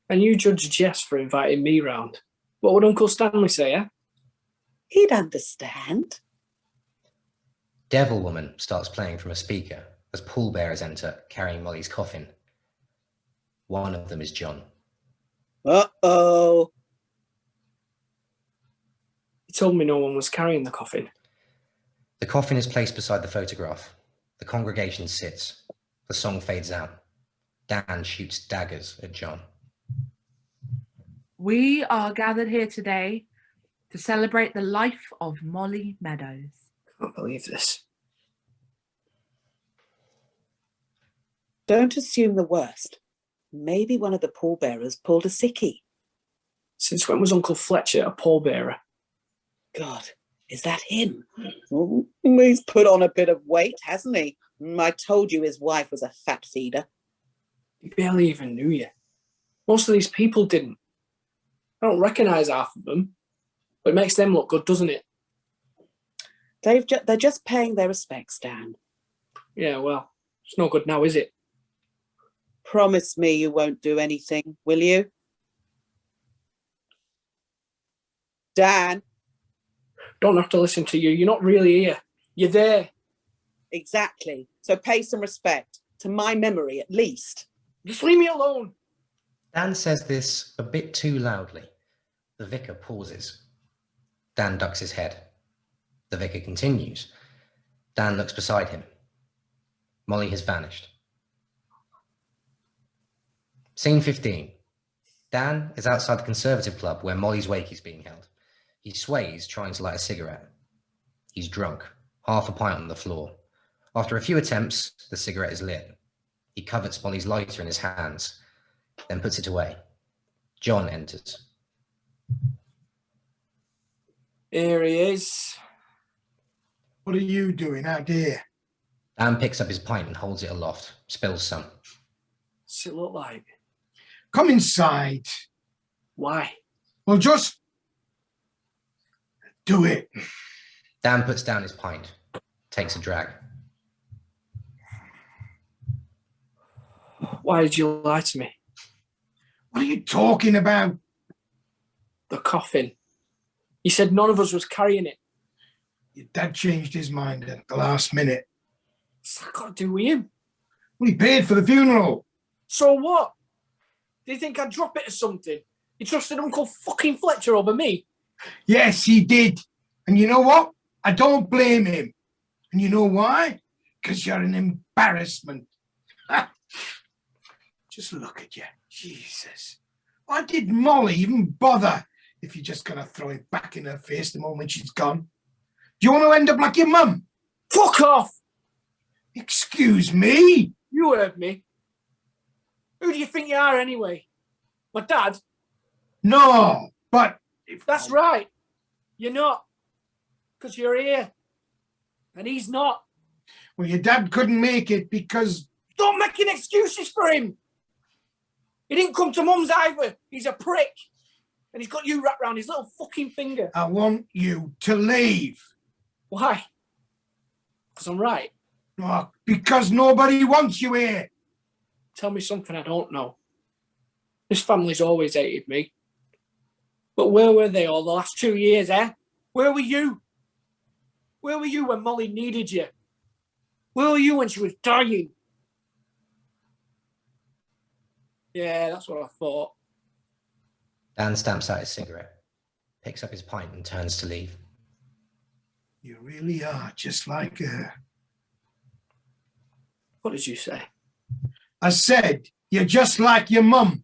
And you judge Jess for inviting me round. What would Uncle Stanley say, eh? He'd understand. Devil Woman starts playing from a speaker as pallbearers enter carrying Molly's coffin. One of them is John. Uh-oh. He told me no one was carrying the coffin. The coffin is placed beside the photograph. The congregation sits. The song fades out. Dan shoots daggers at John. We are gathered here today to celebrate the life of Molly Meadows. I can't believe this. Don't assume the worst. Maybe one of the pallbearers pulled a sickie. Since when was Uncle Fletcher a pallbearer? God, is that him? Oh, he's put on a bit of weight, hasn't he? I told you his wife was a fat feeder. He barely even knew you. Most of these people didn't. I don't recognise half of them, but it makes them look good, doesn't it? They're just paying their respects, Dan. Yeah, well, it's no good now, is it? Promise me you won't do anything, will you? Dan. Don't have to listen to you. You're not really here. You're there. Exactly. So pay some respect, to my memory at least. Just leave me alone. Dan says this a bit too loudly. The vicar pauses. Dan ducks his head. The vicar continues. Dan looks beside him. Molly has vanished. Scene 15. Dan is outside the Conservative Club where Molly's wake is being held. He sways, trying to light a cigarette. He's drunk, half a pint on the floor. After a few attempts, the cigarette is lit. He covets Molly's lighter in his hands, then puts it away. John enters. Here he is. What are you doing out here? Dan picks up his pint and holds it aloft, spills some. What's it look like? Come inside. Why? Well, just do it. Dan puts down his pint, takes a drag. Why did you lie to me? What are you talking about? The coffin. You said none of us was carrying it. Your dad changed his mind at the last minute. What's that got to do with him? Well, he paid for the funeral. So what? Do you think I'd drop it or something? You trusted Uncle fucking Fletcher over me? Yes, he did. And you know what? I don't blame him. And you know why? Because you're an embarrassment. Just look at you. Jesus. Why did Molly even bother if you're just going to throw it back in her face the moment she's gone? Do you want to end up like your mum? Fuck off! Excuse me? You heard me. Who do you think you are anyway? My dad? No, but... That's right. You're not. Because you're here. And he's not. Well, your dad couldn't make it because... Don't make any excuses for him. He didn't come to Mum's either. He's a prick. And he's got you wrapped around his little fucking finger. I want you to leave. Why? Because I'm right. No, because nobody wants you here. Tell me something I don't know. This family's always hated me. But where were they all the last 2 years, eh? Where were you? Where were you when Molly needed you? Where were you when she was dying? Yeah, that's what I thought. Dan stamps out his cigarette, picks up his pint and turns to leave. You really are just like her. What did you say? I said, you're just like your mum.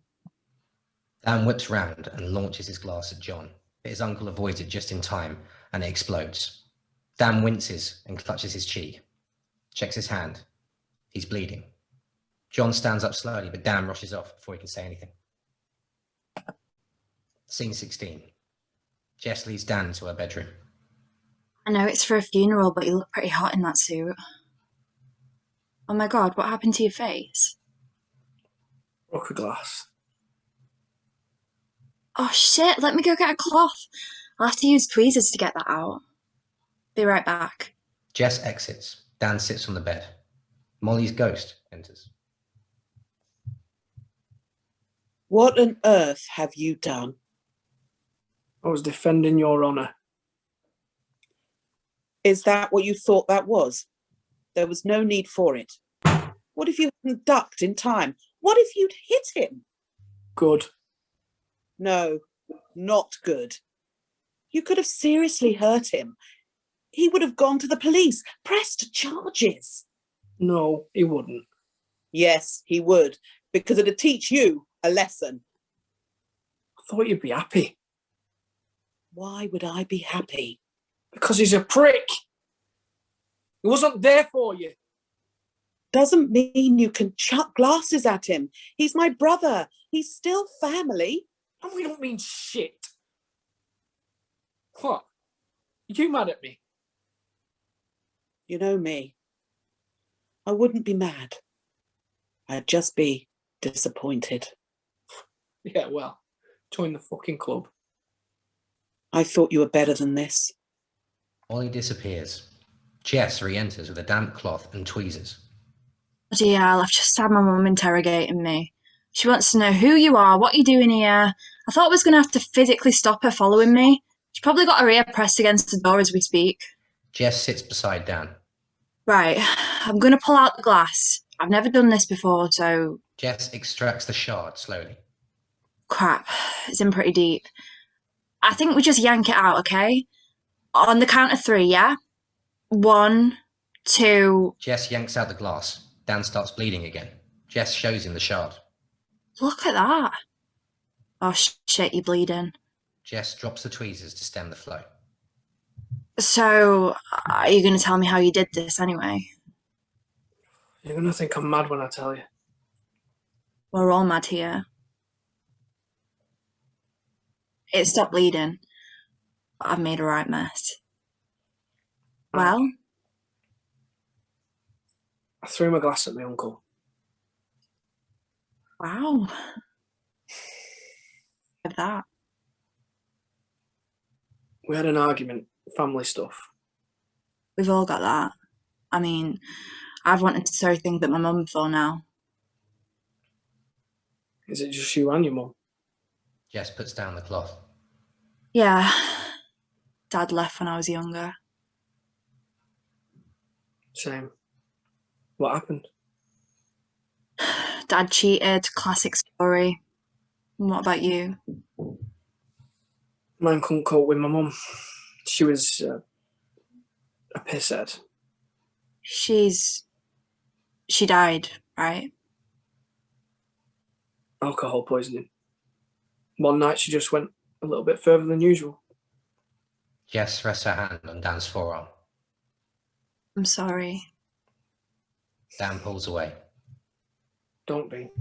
Dan whips round and launches his glass at John, but his uncle avoids it just in time and it explodes. Dan winces and clutches his cheek, checks his hand. He's bleeding. John stands up slowly, but Dan rushes off before he can say anything. Scene 16. Jess leads Dan to her bedroom. I know it's for a funeral, but you look pretty hot in that suit. Oh my God, what happened to your face? Broke a glass. Oh shit, let me go get a cloth. I'll have to use tweezers to get that out. Be right back. Jess exits. Dan sits on the bed. Molly's ghost enters. What on earth have you done? I was defending your honour. Is that what you thought that was? There was no need for it. What if you hadn't ducked in time? What if you'd hit him? Good. No, not good. You could have seriously hurt him. He would have gone to the police, pressed charges. No, he wouldn't. Yes, he would, because it'd teach you a lesson. I thought you'd be happy. Why would I be happy? Because he's a prick. He wasn't there for you. Doesn't mean you can chuck glasses at him. He's my brother. He's still family. And we don't mean shit. What? Are you mad at me? You know me. I wouldn't be mad. I'd just be disappointed. Yeah, well, join the fucking club. I thought you were better than this. Molly disappears. Jess re-enters with a damp cloth and tweezers. Bloody hell, I've just had my mum interrogating me. She wants to know who you are, what you're doing here. I thought I was going to have to physically stop her following me. She's probably got her ear pressed against the door as we speak. Jess sits beside Dan. Right, I'm going to pull out the glass. I've never done this before, so... Jess extracts the shard slowly. Crap, it's in pretty deep. I think we just yank it out, okay? On the count of 3, yeah? 1, 2... Jess yanks out the glass. Dan starts bleeding again. Jess shows him the shard. Look at that. Oh shit, you're bleeding. Jess drops the tweezers to stem the flow. So, are you going to tell me how you did this anyway? You're going to think I'm mad when I tell you. We're all mad here. It stopped bleeding, but I've made a right mess. Well? I threw my glass at my uncle. Wow. Like that. We had an argument, family stuff. We've all got that. I mean, I've wanted to throw things at my mum before now. Is it just you and your mum? Jess puts down the cloth. Yeah. Dad left when I was younger. Same. What happened? Dad cheated, classic story. And what about you? Mine couldn't cope with my mum. She was a pisshead. She died, right? Alcohol poisoning. One night she just went a little bit further than usual. Jess rests her hand on Dan's forearm. I'm sorry. Dan pulls away. Don't be.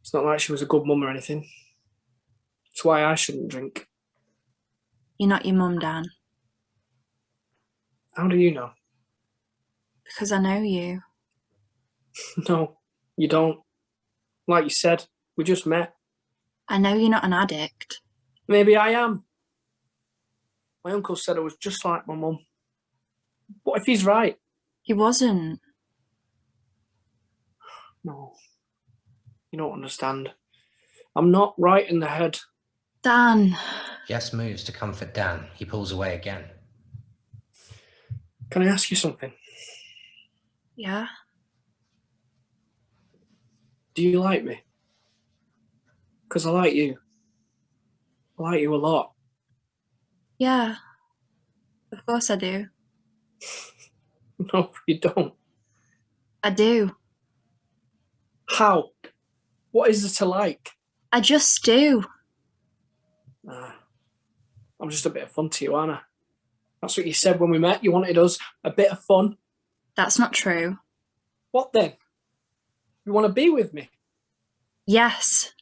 It's not like she was a good mum or anything. It's why I shouldn't drink. You're not your mum, Dan. How do you know? Because I know you. No, you don't. Like you said, we just met. I know you're not an addict. Maybe I am. My uncle said I was just like my mum. What if he's right? He wasn't. No. You don't understand. I'm not right in the head. Dan. Jess moves to comfort Dan. He pulls away again. Can I ask you something? Yeah? Do you like me? Because I like you. I like you a lot. Yeah. Of course I do. No, you don't. I do. How? What is it to like? I just do. Nah. I'm just a bit of fun to you, aren't I? That's what you said when we met. You wanted us a bit of fun. That's not true. What then? You want to be with me? Yes.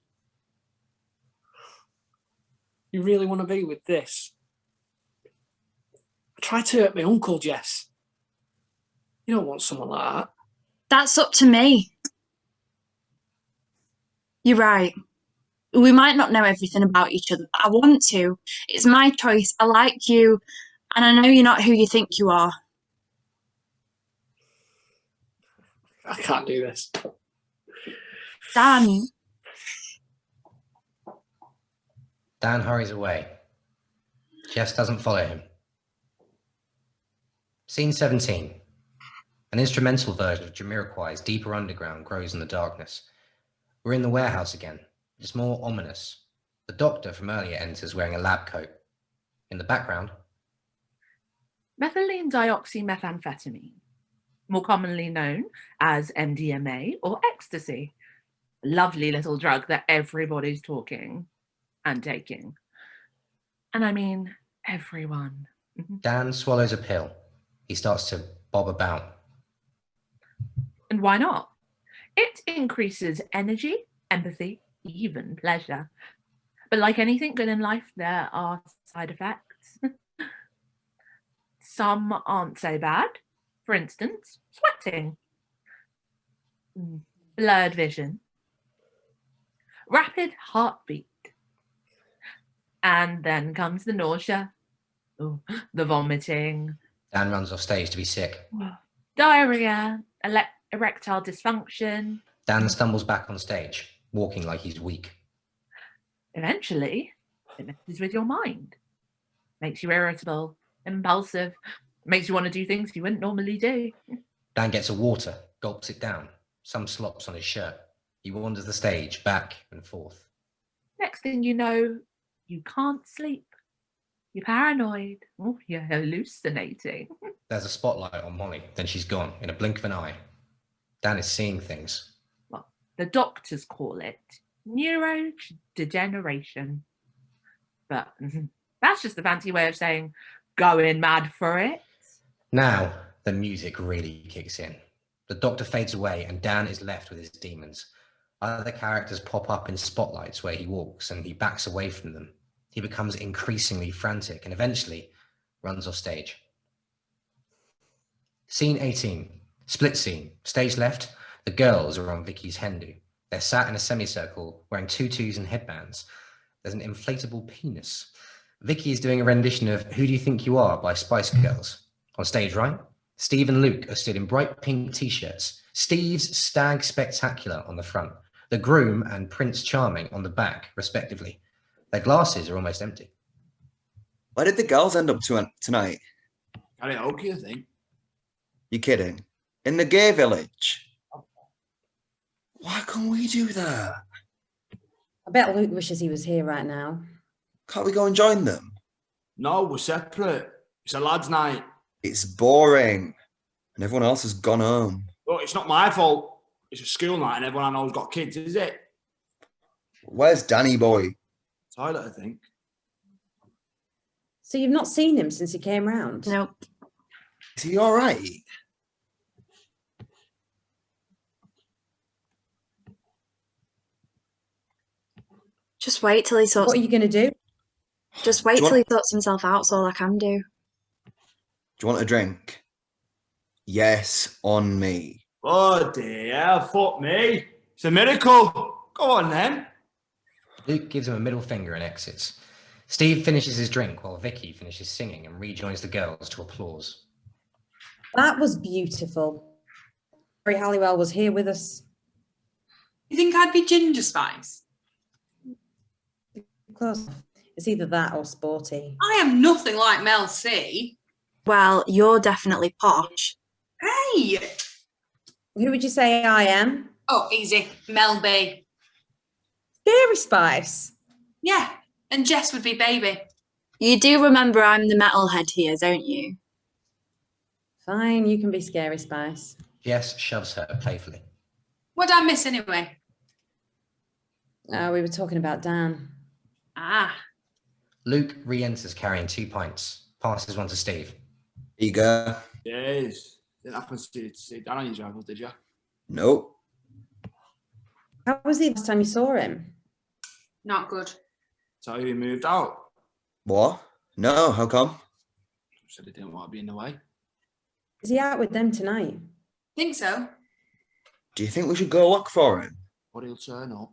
You really want to be with this? I tried to hurt my uncle, Jess. You don't want someone like that. That's up to me. You're right. We might not know everything about each other, but I want to. It's my choice. I like you, and I know you're not who you think you are. I can't do this. Dan. Dan hurries away. Jess doesn't follow him. Scene 17. An instrumental version of Jamiroquai's Deeper Underground grows in the darkness. We're in the warehouse again. It's more ominous. The doctor from earlier enters wearing a lab coat. In the background, Methylene dioxymethamphetamine, more commonly known as MDMA or ecstasy. Lovely little drug that everybody's talking and taking. And I mean, everyone. Dan swallows a pill. He starts to bob about. And why not? It increases energy, empathy, even pleasure. But like anything good in life, there are side effects. Some aren't so bad. For instance, sweating, blurred vision, rapid heartbeat. And then comes the nausea, the vomiting, Dan runs off stage to be sick. diarrhea, erectile dysfunction. Dan stumbles back on stage, walking like he's weak. Eventually, it messes with your mind. Makes you irritable, impulsive, makes you want to do things you wouldn't normally do. Dan gets a water, gulps it down. Some slops on his shirt. He wanders the stage, back and forth. Next thing you know, you can't sleep. You're paranoid. Oh, you're hallucinating. There's a spotlight on Molly, then she's gone in a blink of an eye. Dan is seeing things. Well, the doctors call it neurodegeneration. But that's just the fancy way of saying going mad for it. Now, the music really kicks in. The doctor fades away and Dan is left with his demons. Other characters pop up in spotlights where he walks and he backs away from them. He becomes increasingly frantic and eventually runs off stage. Scene 18. Split scene. Stage left, the girls are on Vicky's hen do. They're sat in a semicircle wearing tutus and headbands. There's an inflatable penis. Vicky is doing a rendition of Who Do You Think You Are by Spice Girls. On stage right, Steve and Luke are stood in bright pink t-shirts. Steve's Stag Spectacular on the front, the groom and Prince Charming on the back, respectively. Their glasses are almost empty. Where did the girls end up tonight? Karaoke, I think. You kidding? In the gay village? Why can't we do that? I bet Luke wishes he was here right now. Can't we go and join them? No, we're separate. It's a lads' night. It's boring. And everyone else has gone home. Look, it's not my fault. It's a school night and everyone I know's got kids, is it? Where's Danny boy? Toilet, I think. So you've not seen him since he came round? Nope. Is he all right? Just wait till he sorts. What are you going to do? Just wait Do you till he want- sorts himself out. That's all I can do. Do you want a drink? Yes, on me. Oh dear, fuck me. It's a miracle. Go on then. Luke gives him a middle finger and exits. Steve finishes his drink while Vicky finishes singing and rejoins the girls to applause. That was beautiful. Harry Halliwell was here with us. You think I'd be Ginger Spice? Close. It's either that or sporty. I am nothing like Mel C. Well, you're definitely posh. Hey! Who would you say I am? Oh, easy. Mel B. Scary Spice. Yeah, and Jess would be Baby. You do remember I'm the metalhead here, don't you? Fine, you can be Scary Spice. Jess shoves her playfully. What'd I miss anyway? We were talking about Dan. Ah, Luke re-enters carrying 2 pints, passes one to Steve. Eager? Yes. Didn't happen to see Dan on your travels, did you? Nope. How was he last time you saw him? not good. Tell you he moved out. What? No, how come? Said he didn't want to be in the way. Is he out with them tonight? Think so. Do you think we should go look for him? But he'll turn up.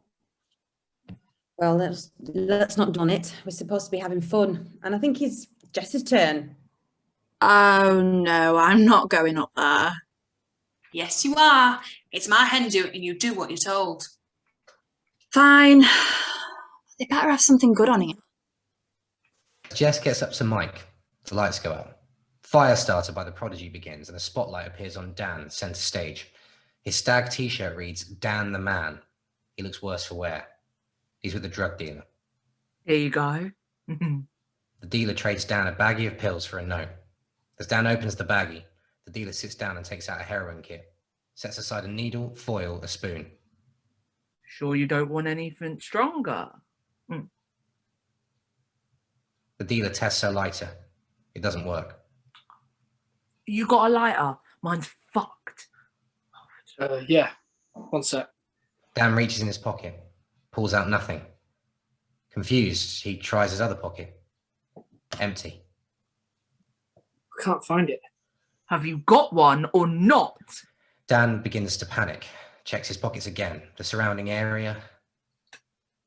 Well, let's not done it. We're supposed to be having fun. And I think it's Jess's turn. Oh no, I'm not going up there. Yes, you are. It's my hen do, and you do what you're told. Fine. They better have something good on it. Jess gets up to Mike. The lights go out. Firestarter by The Prodigy begins, and a spotlight appears on Dan, centre stage. His stag t-shirt reads, Dan the Man. He looks worse for wear. He's with a drug dealer. Here you go. The dealer trades Dan a baggie of pills for a note. As Dan opens the baggie, the dealer sits down and takes out a heroin kit, sets aside a needle, foil, a spoon. Sure you don't want anything stronger? The dealer tests her lighter. It doesn't work. You got a lighter? Mine's fucked. Yeah. One sec. Dan reaches in his pocket, pulls out nothing. Confused, he tries his other pocket. Empty. I can't find it. Have you got one or not? Dan begins to panic, checks his pockets again, the surrounding area.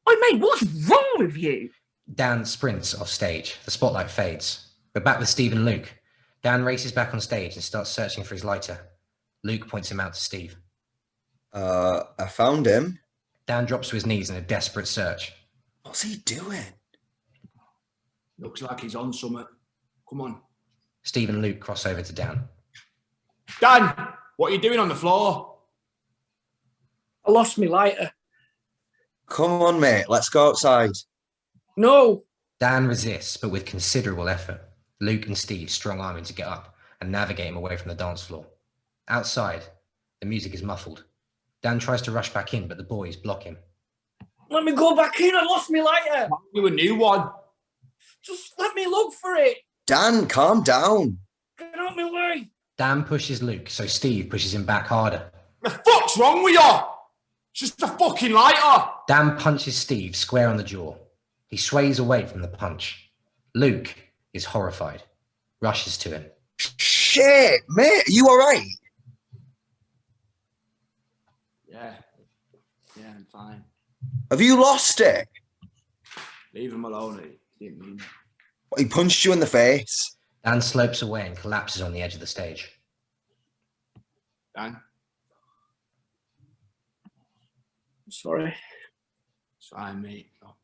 Oh, mate, what's wrong with you? Dan sprints off stage. The spotlight fades. We're back with Steve and Luke. Dan races back on stage and starts searching for his lighter. Luke points him out to Steve. I found him. Dan drops to his knees in a desperate search. What's he doing? Looks like he's on something. Come on. Steve and Luke cross over to Dan. Dan, what are you doing on the floor? I lost my lighter. Come on, mate. Let's go outside. No. Dan resists, but with considerable effort. Luke and Steve strong-arm him to get up and navigate him away from the dance floor. Outside, the music is muffled. Dan tries to rush back in, but the boys block him. Let me go back in. I lost my lighter. You a new one. Just let me look for it. Dan, calm down. Get out my way. Dan pushes Luke, so Steve pushes him back harder. The fuck's wrong with you? It's just a fucking lighter. Dan punches Steve square on the jaw. He sways away from the punch. Luke is horrified, rushes to him. Shit, mate, are you all right? Yeah, I'm fine. Have you lost it? Leave him alone. He didn't mean. He punched you in the face. Dan slopes away and collapses on the edge of the stage. Dan, I'm sorry. it's fine, mate. No.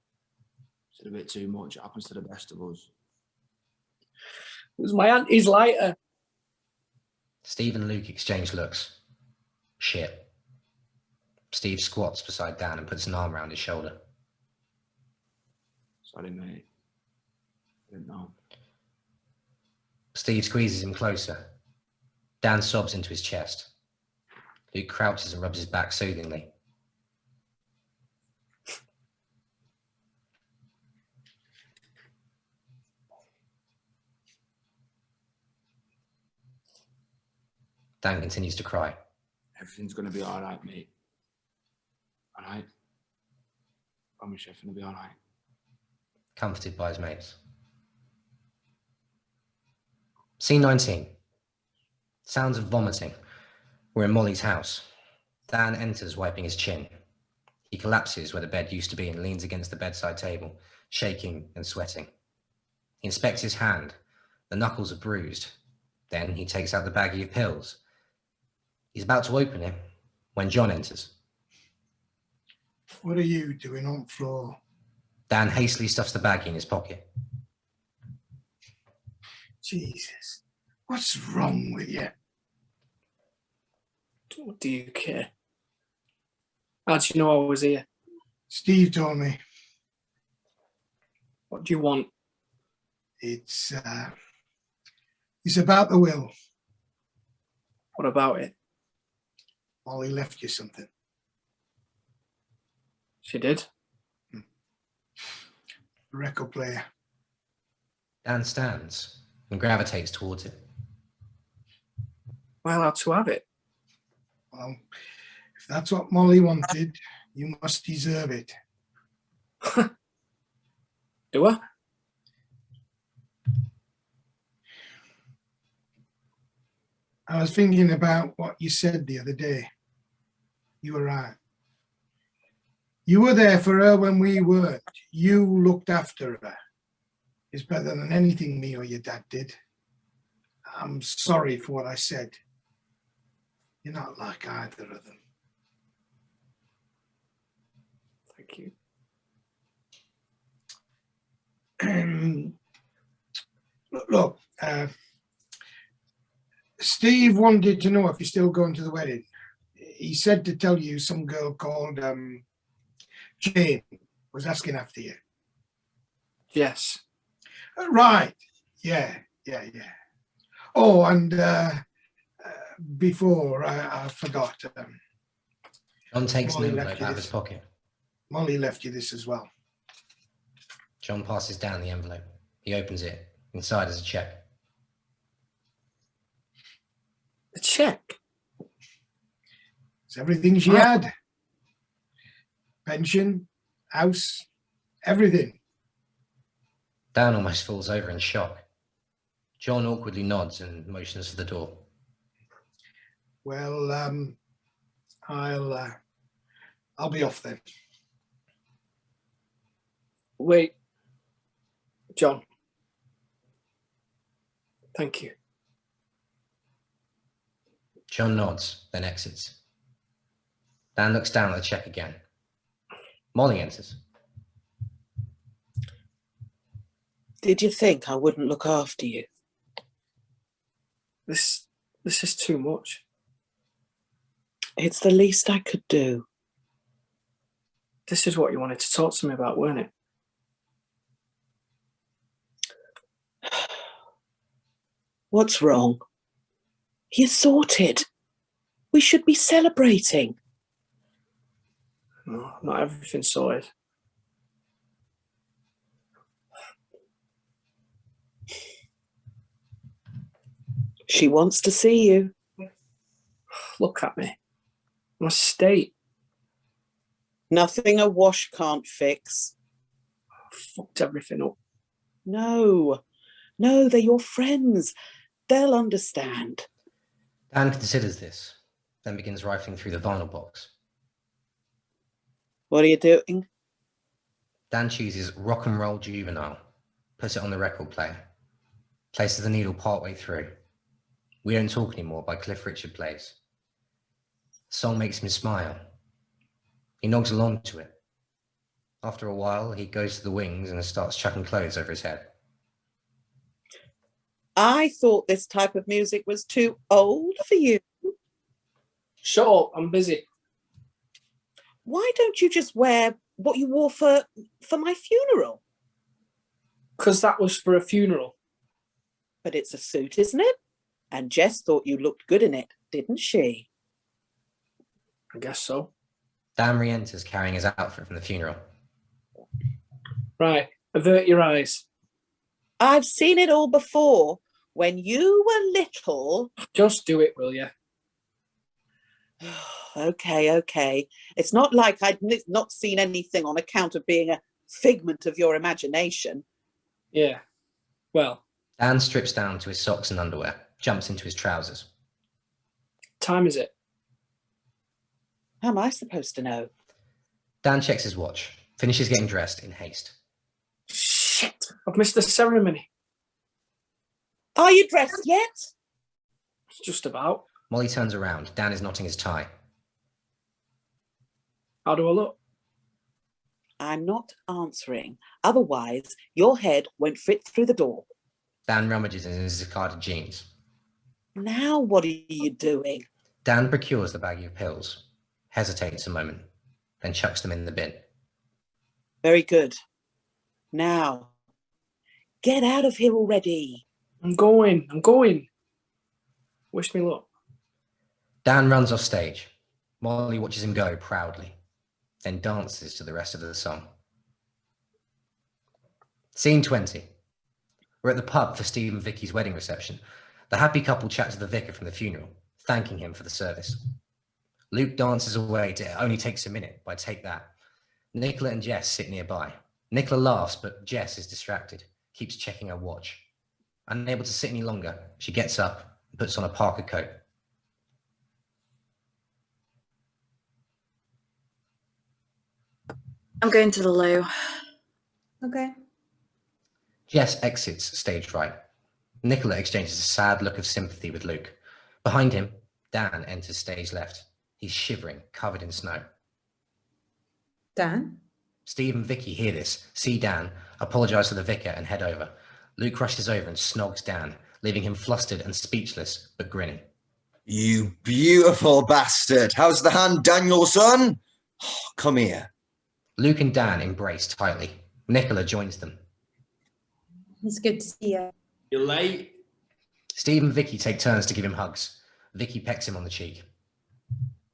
Said a bit too much. It happens to the best of us. It was my auntie's lighter. Steve and Luke exchange looks. Shit. Steve squats beside Dan and puts an arm around his shoulder. Sorry, mate. Didn't know. Steve squeezes him closer. Dan sobs into his chest. Luke crouches and rubs his back soothingly. Dan continues to cry. Everything's going to be all right, mate. All right? Promise you everything will be all right. Comforted by his mates. Scene 19. Sounds of vomiting. We're in Molly's house. Dan enters, wiping his chin. He collapses where the bed used to be and leans against the bedside table, shaking and sweating. He inspects his hand. The knuckles are bruised. Then he takes out the baggie of pills. He's about to open it when John enters. What are you doing on the floor? Dan hastily stuffs the baggie in his pocket. Jesus, what's wrong with you? What do you care? How do you know I was here? Steve told me. What do you want? It's about the will. What about it? Molly left you something. She did. Record player. Dan stands and gravitates towards it. Am I allowed to have it? Well, if that's what Molly wanted, you must deserve it. Do I? I was thinking about what you said the other day. You were right. You were there for her when we weren't. You looked after her. It's better than anything me or your dad did. I'm sorry for what I said. You're not like either of them. Thank you. Look, Steve wanted to know if you're still going to the wedding. He said to tell you some girl called Jane was asking after you. Yes. Right. Yeah. Oh, and before I forgot, John takes an Molly left envelope you out of his this. pocket. Molly left you this as well. John passes down the envelope. He opens it. Inside is a check. A check? It's everything she had. Pension, house, everything. Dan almost falls over in shock. John awkwardly nods and motions for the door. Well, I'll be off then. Wait, John. Thank you. John nods, then exits. Dan looks down at the check again. Molly enters. Did you think I wouldn't look after you? This is too much. It's the least I could do. This is what you wanted to talk to me about, weren't it? What's wrong? You're sorted. We should be celebrating. No, not everything's sorted. She wants to see you. Look at me. My state. Nothing a wash can't fix. Fucked everything up. No, they're your friends. They'll understand. Dan considers this, then begins rifling through the vinyl box. What are you doing? Dan chooses Rock and Roll Juvenile, puts it on the record player, places the needle partway through. We Don't Talk Anymore by Cliff Richard plays. The song makes him smile. He nods along to it. After a while, he goes to the wings and starts chucking clothes over his head. I thought this type of music was too old for you. Shut up, I'm busy. Why don't you just wear what you wore for my funeral? Because that was for a funeral. But it's a suit, isn't it? And Jess thought you looked good in it, didn't she? I guess so. Dan re-enters carrying his outfit from the funeral. Right, avert your eyes. I've seen it all before. When you were little... Just do it, will you? Okay. It's not like I'd not seen anything on account of being a figment of your imagination. Yeah, well... Dan strips down to his socks and underwear, jumps into his trousers. Time is it? How am I supposed to know? Dan checks his watch, finishes getting dressed in haste. Shit, I've missed the ceremony. Are you dressed yet? Just about. Molly turns around. Dan is knotting his tie. How do I look? I'm not answering. Otherwise, your head won't fit through the door. Dan rummages in his jacquarded jeans. Now what are you doing? Dan procures the baggie of pills, hesitates a moment, then chucks them in the bin. Very good. Now, get out of here already. I'm going. Wish me luck. Dan runs off stage. Molly watches him go proudly, then dances to the rest of the song. Scene 20. We're at the pub for Steve and Vicky's wedding reception. The happy couple chat to the vicar from the funeral, thanking him for the service. Luke dances away to It Only Takes a Minute by Take That. Nicola and Jess sit nearby. Nicola laughs, but Jess is distracted, keeps checking her watch. Unable to sit any longer, she gets up and puts on a parka coat. I'm going to the loo. Okay. Jess exits stage right. Nicola exchanges a sad look of sympathy with Luke. Behind him, Dan enters stage left. He's shivering, covered in snow. Dan? Steve and Vicky hear this, see Dan, apologise to the vicar and head over. Luke rushes over and snogs Dan, leaving him flustered and speechless, but grinning. You beautiful bastard. How's the hand, Danielson? Oh, come here. Luke and Dan embrace tightly. Nicola joins them. It's good to see you. You're late. Steve and Vicky take turns to give him hugs. Vicky pecks him on the cheek.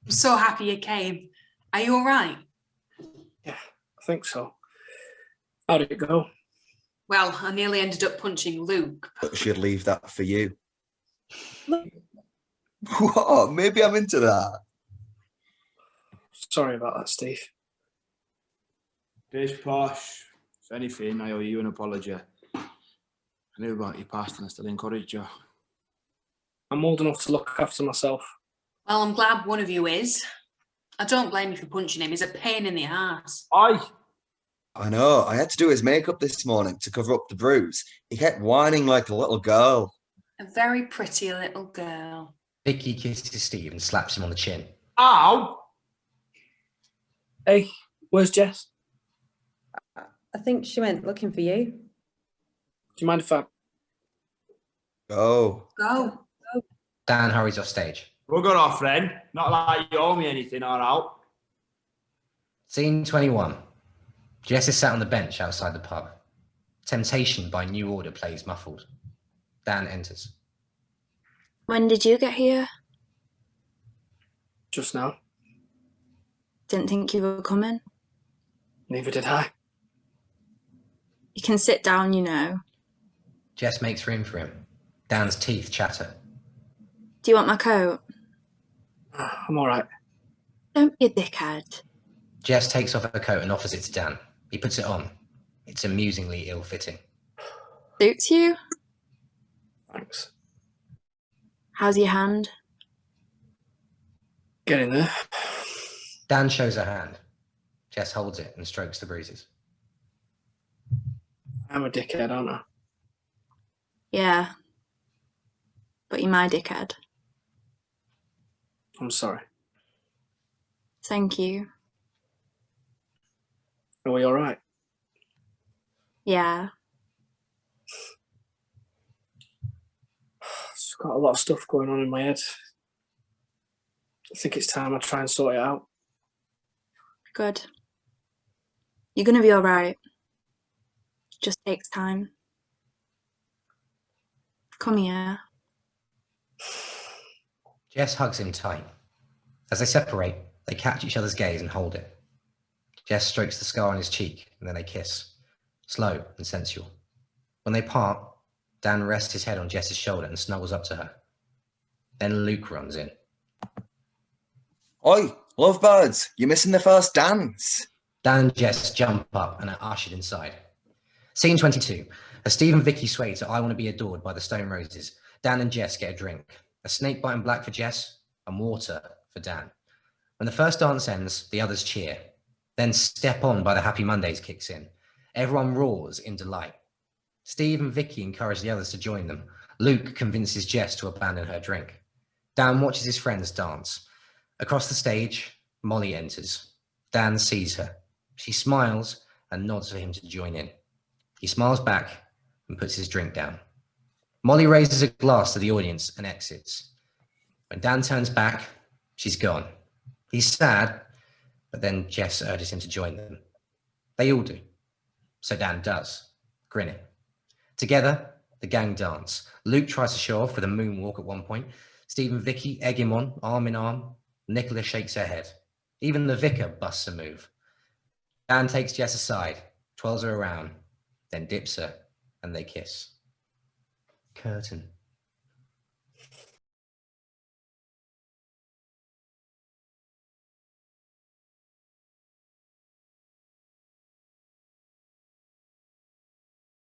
I'm so happy you came. Are you all right? Yeah, I think so. How did it go? Well, I nearly ended up punching Luke. But she'd leave that for you. What? Maybe I'm into that. Sorry about that, Steve. Bish posh. If anything, I owe you an apology. I knew about your past and I still encouraged you. I'm old enough to look after myself. Well, I'm glad one of you is. I don't blame you for punching him. He's a pain in the ass. Aye. I know. I had to do his makeup this morning to cover up the bruise. He kept whining like a little girl. A very pretty little girl. Vicky kisses Steve and slaps him on the chin. Ow! Hey, where's Jess? I think she went looking for you. Do you mind if I... Go. Go. Dan hurries off stage. We'll go off then. Not like you owe me anything, or out. Scene 21. Jess is sat on the bench outside the pub. Temptation by New Order plays muffled. Dan enters. When did you get here? Just now. Didn't think you were coming. Neither did I. You can sit down, you know. Jess makes room for him. Dan's teeth chatter. Do you want my coat? I'm all right. Don't be a dickhead. Jess takes off her coat and offers it to Dan. He puts it on. It's amusingly ill-fitting. Suits you? Thanks. How's your hand? Get in there. Dan shows her hand. Jess holds it and strokes the bruises. I'm a dickhead, aren't I? Yeah. But you're my dickhead. I'm sorry. Thank you. Are we all right? Yeah. I've got a lot of stuff going on in my head. I think it's time I try and sort it out. Good. You're gonna be all right. Just takes time. Come here. Jess hugs him tight. As they separate, they catch each other's gaze and hold it. Jess strokes the scar on his cheek, and then they kiss, slow and sensual. When they part, Dan rests his head on Jess's shoulder and snuggles up to her. Then Luke runs in. Oi, lovebirds, you're missing the first dance. Dan and Jess jump up and are ushered inside. Scene 22. As Steve and Vicky sway to I Want to Be Adored by the Stone Roses, Dan and Jess get a drink. A snake bite and black for Jess, and water for Dan. When the first dance ends, the others cheer. Then Step On by the Happy Mondays kicks in. Everyone roars in delight. Steve and Vicky encourage the others to join them. Luke convinces Jess to abandon her drink. Dan watches his friends dance. Across the stage, Molly enters. Dan sees her. She smiles and nods for him to join in. He smiles back and puts his drink down. Molly raises a glass to the audience and exits. When Dan turns back, she's gone. He's sad, but then Jess urges him to join them. They all do. So Dan does, grinning. Together, the gang dance. Luke tries to show off with a moonwalk at one point. Steve and Vicky egg him on, arm in arm. Nicola shakes her head. Even the vicar busts a move. Dan takes Jess aside, twirls her around, then dips her, and they kiss. Curtain.